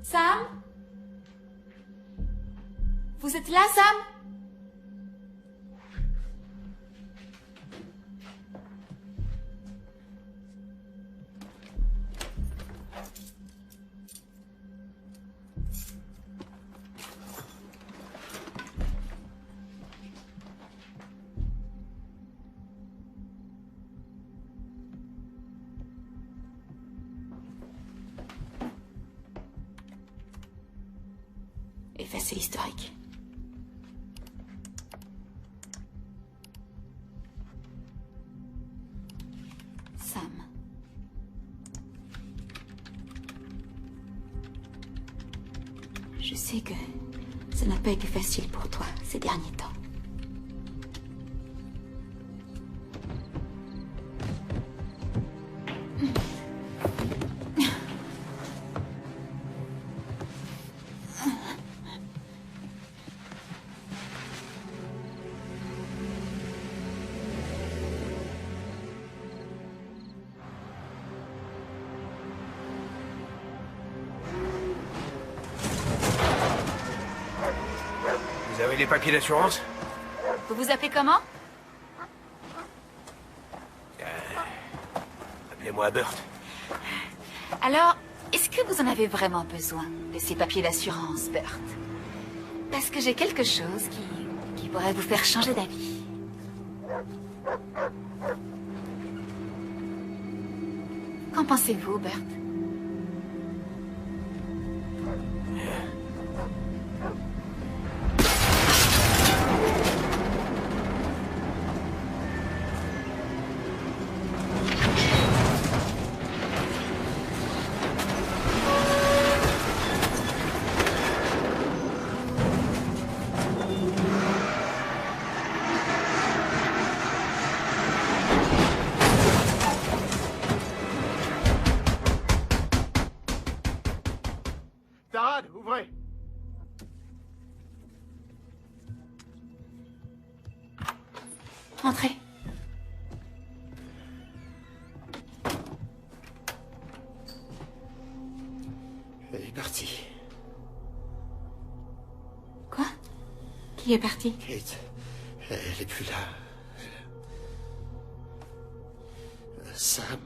Sam? Vous êtes là, Sam? Effacer l'historique. Sam. Je sais que ça n'a pas été facile pour toi ces derniers temps. Vous avez les papiers d'assurance? Vous vous appelez comment? Appelez-moi Burt. Alors, est-ce que vous en avez vraiment besoin de ces papiers d'assurance, Burt? Parce que j'ai quelque chose qui pourrait vous faire changer d'avis. Qu'en pensez-vous, Burt? Camarades, ouvrez. Entrez. Elle est partie. Quoi? Qui est parti? Kate, elle est plus là. Sam...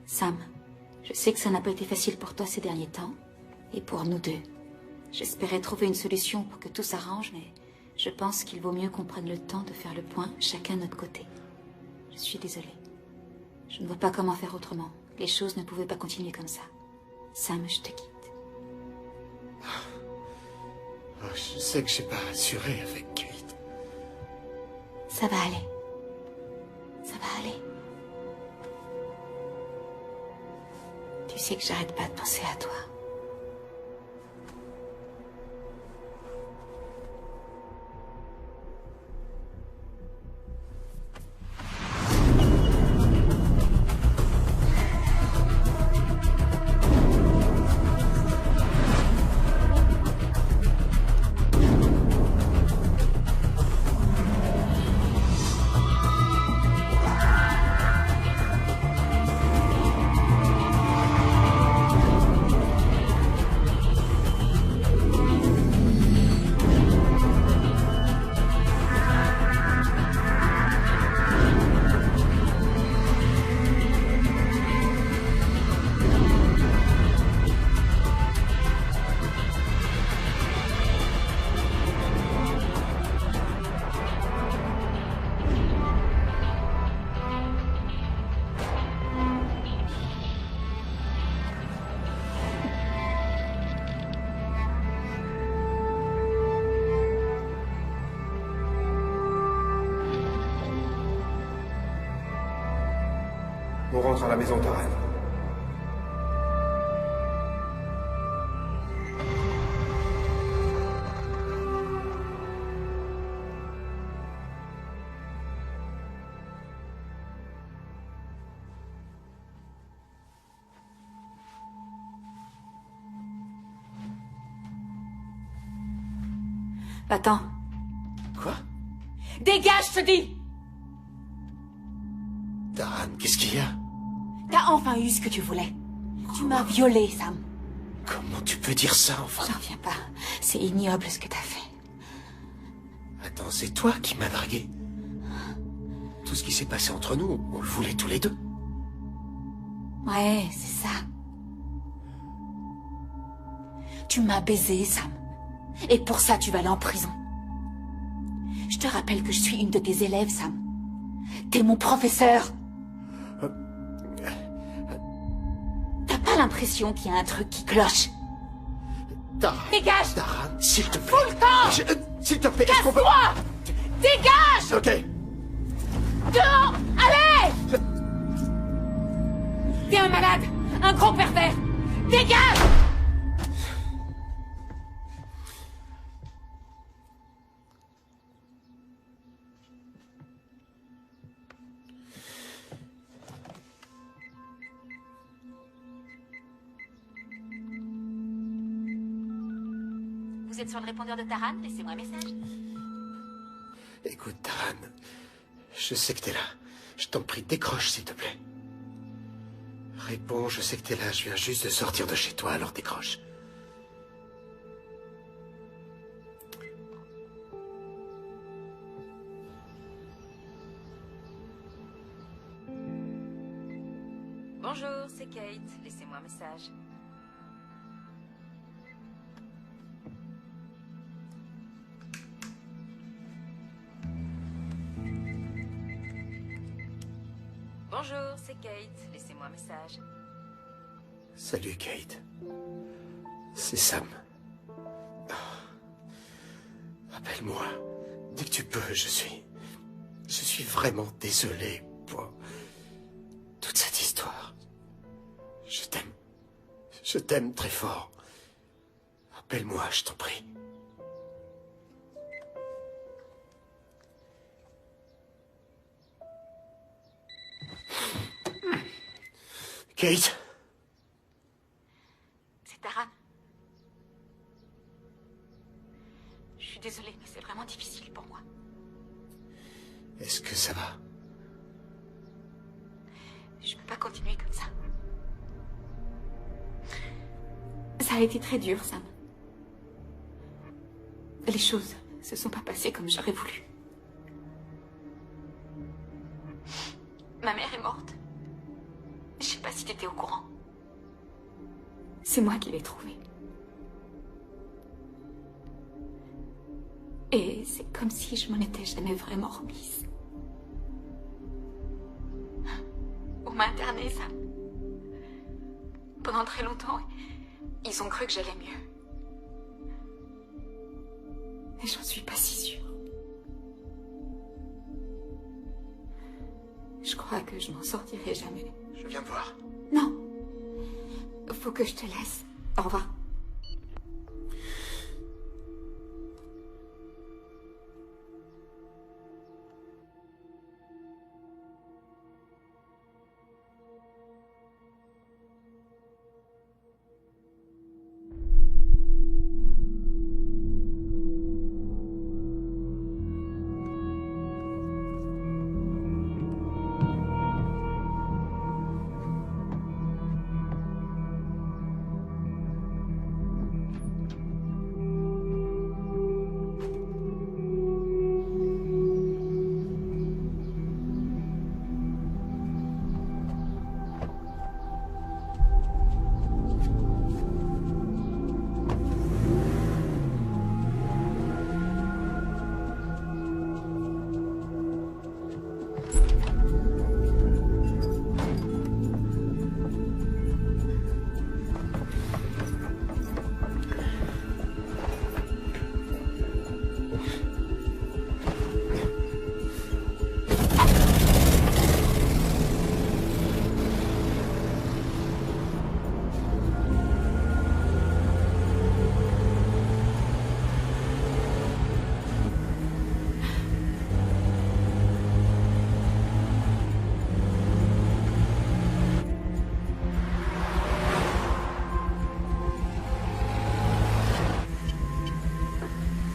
Sam, je sais que ça n'a pas été facile pour toi ces derniers temps, et pour nous deux. J'espérais trouver une solution pour que tout s'arrange, mais je pense qu'il vaut mieux qu'on prenne le temps de faire le point, chacun de notre côté. Je suis désolée. Je ne vois pas comment faire autrement. Les choses ne pouvaient pas continuer comme ça. Sam, je te quitte. Oh, je sais que j'ai pas assuré avec Kate. Ça va aller. Ça va aller. Tu sais que j'arrête pas de penser à toi. On rentre à la maison Taran. Attends. Quoi? Dégage, je te dis! Taran, qu'est-ce qu'il y a? T'as enfin eu ce que tu voulais. Tu m'as violée, Sam. Comment tu peux dire ça, enfin? J'en reviens pas. C'est ignoble ce que t'as fait. Attends, c'est toi qui m'as dragué. Tout ce qui s'est passé entre nous, on le voulait tous les deux. Ouais, c'est ça. Tu m'as baisé, Sam. Et pour ça, tu vas aller en prison. Je te rappelle que je suis une de tes élèves, Sam. T'es mon professeur. T'as pas l'impression qu'il y a un truc qui cloche? Taran. Dégage! Taran, s'il te plaît. Fous le camp! S'il te plaît, est-ce qu'on peut... Casse-toi! Dégage! Ok. Dehors! Allez! T'es un malade! Un gros pervers! Dégage! Vous êtes sur le répondeur de Taran? Laissez-moi un message. Écoute, Taran, je sais que t'es là. Je t'en prie, décroche, s'il te plaît. Réponds, je sais que t'es là. Je viens juste de sortir de chez toi, alors décroche. Bonjour, c'est Kate. Laissez-moi un message. Bonjour, c'est Kate. Laissez-moi un message. Salut, Kate. C'est Sam. Appelle-moi. Dès que tu peux, je suis vraiment désolé pour toute cette histoire. Je t'aime. Je t'aime très fort. Appelle-moi, je t'en prie. Kate? C'est Taran. Je suis désolée, mais c'est vraiment difficile pour moi. Est-ce que ça va? Je peux pas continuer comme ça. Ça a été très dur, Sam. Les choses se sont pas passées comme j'aurais voulu. Ma mère est morte. Je sais pas si t'étais au courant. C'est moi qui l'ai trouvée. Et c'est comme si je m'en étais jamais vraiment remise. On m'a internée, Sam. Pendant très longtemps, ils ont cru que j'allais mieux. Mais j'en suis pas si sûre. Je crois que je m'en sortirai jamais. Je viens voir. Non. Faut que je te laisse. Au revoir.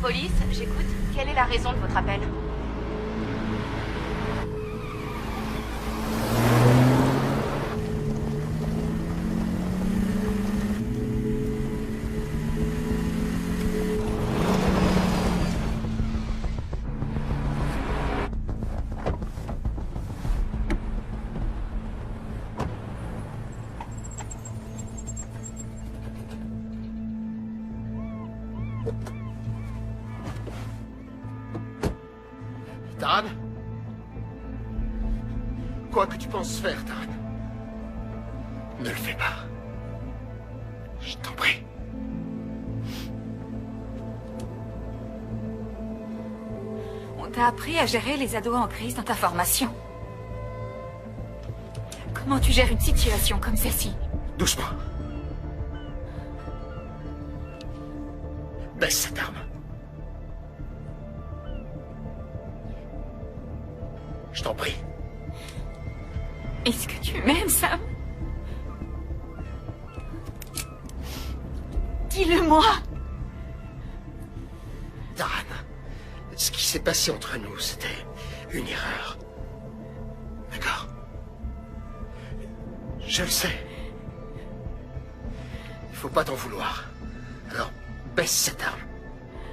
Police, j'écoute. Quelle est la raison de votre appel? Taran? Quoi que tu penses faire, Taran, ne le fais pas. Je t'en prie. On t'a appris à gérer les ados en crise dans ta formation. Comment tu gères une situation comme celle-ci? Doucement. Baisse cette arme. Je t'en prie. Est-ce que tu m'aimes, Sam? Dis-le-moi. Taran, ce qui s'est passé entre nous, c'était une erreur. D'accord? Je le sais. Il faut pas t'en vouloir. Alors, baisse cette arme.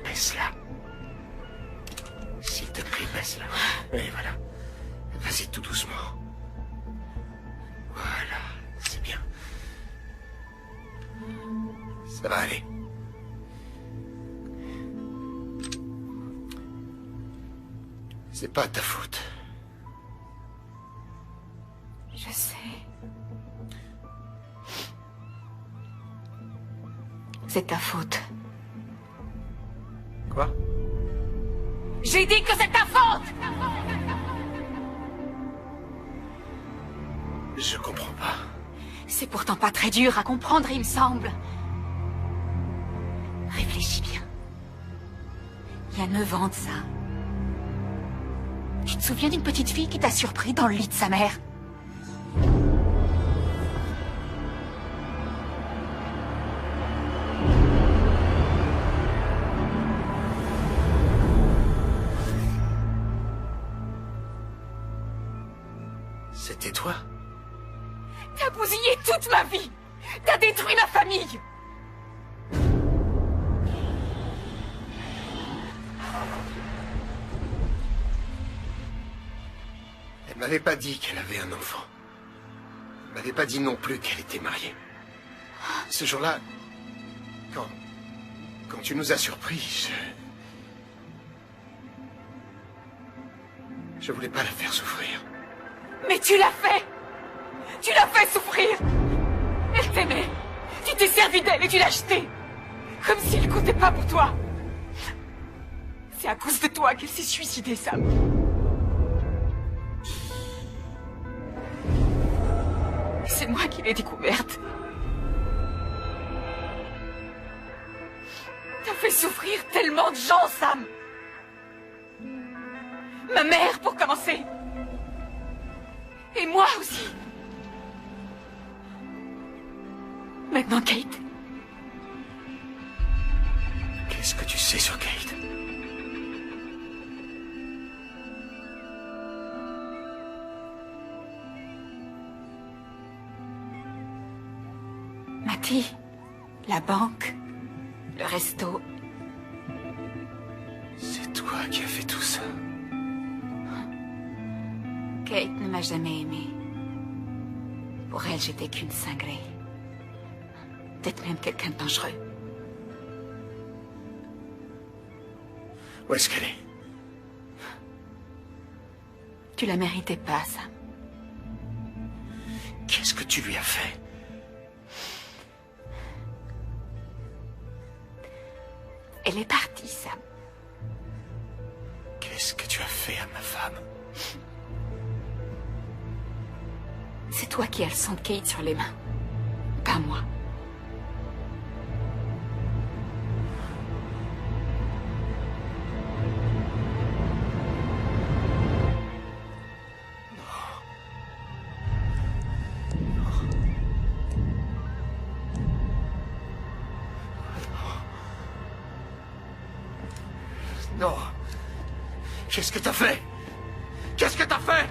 Baisse-la. S'il te plaît, baisse-la. Et voilà. Vas-y, tout doucement. Voilà, c'est bien. Ça va aller. C'est pas ta faute. Je sais. C'est ta faute. Quoi? J'ai dit que c'est ta faute! Je comprends pas. C'est pourtant pas très dur à comprendre, il me semble. Réfléchis bien. Il y a 9 ans de ça. Tu te souviens d'une petite fille qui t'a surpris dans le lit de sa mère? détruit ma famille. Elle m'avait pas dit qu'elle avait un enfant. Elle m'avait pas dit non plus qu'elle était mariée. Ce jour-là, quand tu nous as surpris, je voulais pas la faire souffrir. Mais tu l'as fait. Tu l'as fait souffrir. Elle t'aimait. Tu t'es servi d'elle et tu l'as jetée. Comme si elle comptait pas pour toi. C'est à cause de toi qu'elle s'est suicidée, Sam. C'est moi qui l'ai découverte. T'as fait souffrir tellement de gens, Sam. Ma mère, pour commencer. Et moi aussi. Maintenant, Kate. Qu'est-ce que tu sais sur Kate? Matty, la banque, le resto. C'est toi qui as fait tout ça. Kate ne m'a jamais aimée. Pour elle, j'étais qu'une cinglée. Peut-être même quelqu'un de dangereux. Où est-ce qu'elle est? Tu la méritais pas, Sam. Qu'est-ce que tu lui as fait? Elle est partie, Sam. Qu'est-ce que tu as fait à ma femme? C'est toi qui as le sang de Kate sur les mains. Pas moi. Non. Qu'est-ce que t'as fait? Qu'est-ce que t'as fait?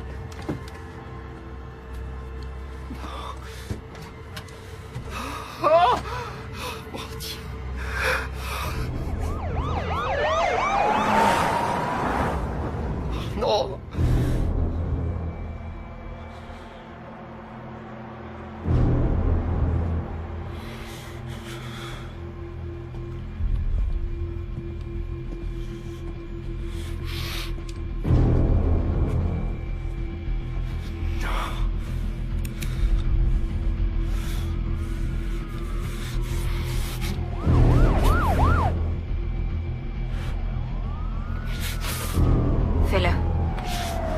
Oh! Mon Dieu. Non. Fais-le.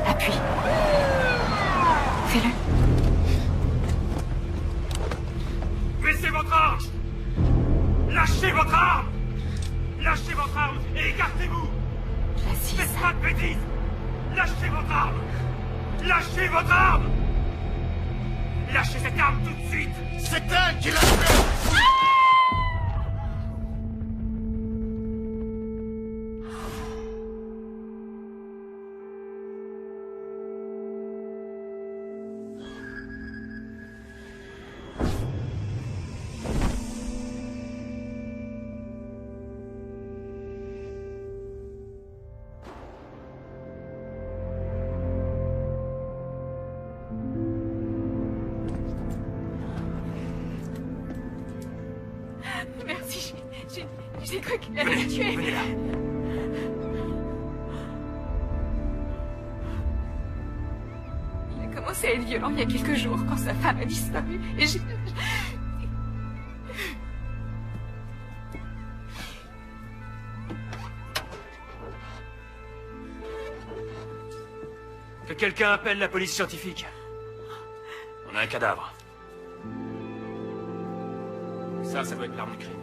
Appuie. Fais-le. Baissez votre arme! Lâchez votre arme! Lâchez votre arme et écartez-vous! Vas-y, Faites Sam. pas de bêtises! Lâchez votre arme! Lâchez votre arme! Lâchez cette arme tout de suite! C'est elle qui l'a fait! Merci, j'ai cru qu'il allait me tuer. Venez là. Il a commencé à être violent il y a quelques jours quand sa femme a disparu. Et j'ai... Que quelqu'un appelle la police scientifique. On a un cadavre. Ça doit être l'arme du crime.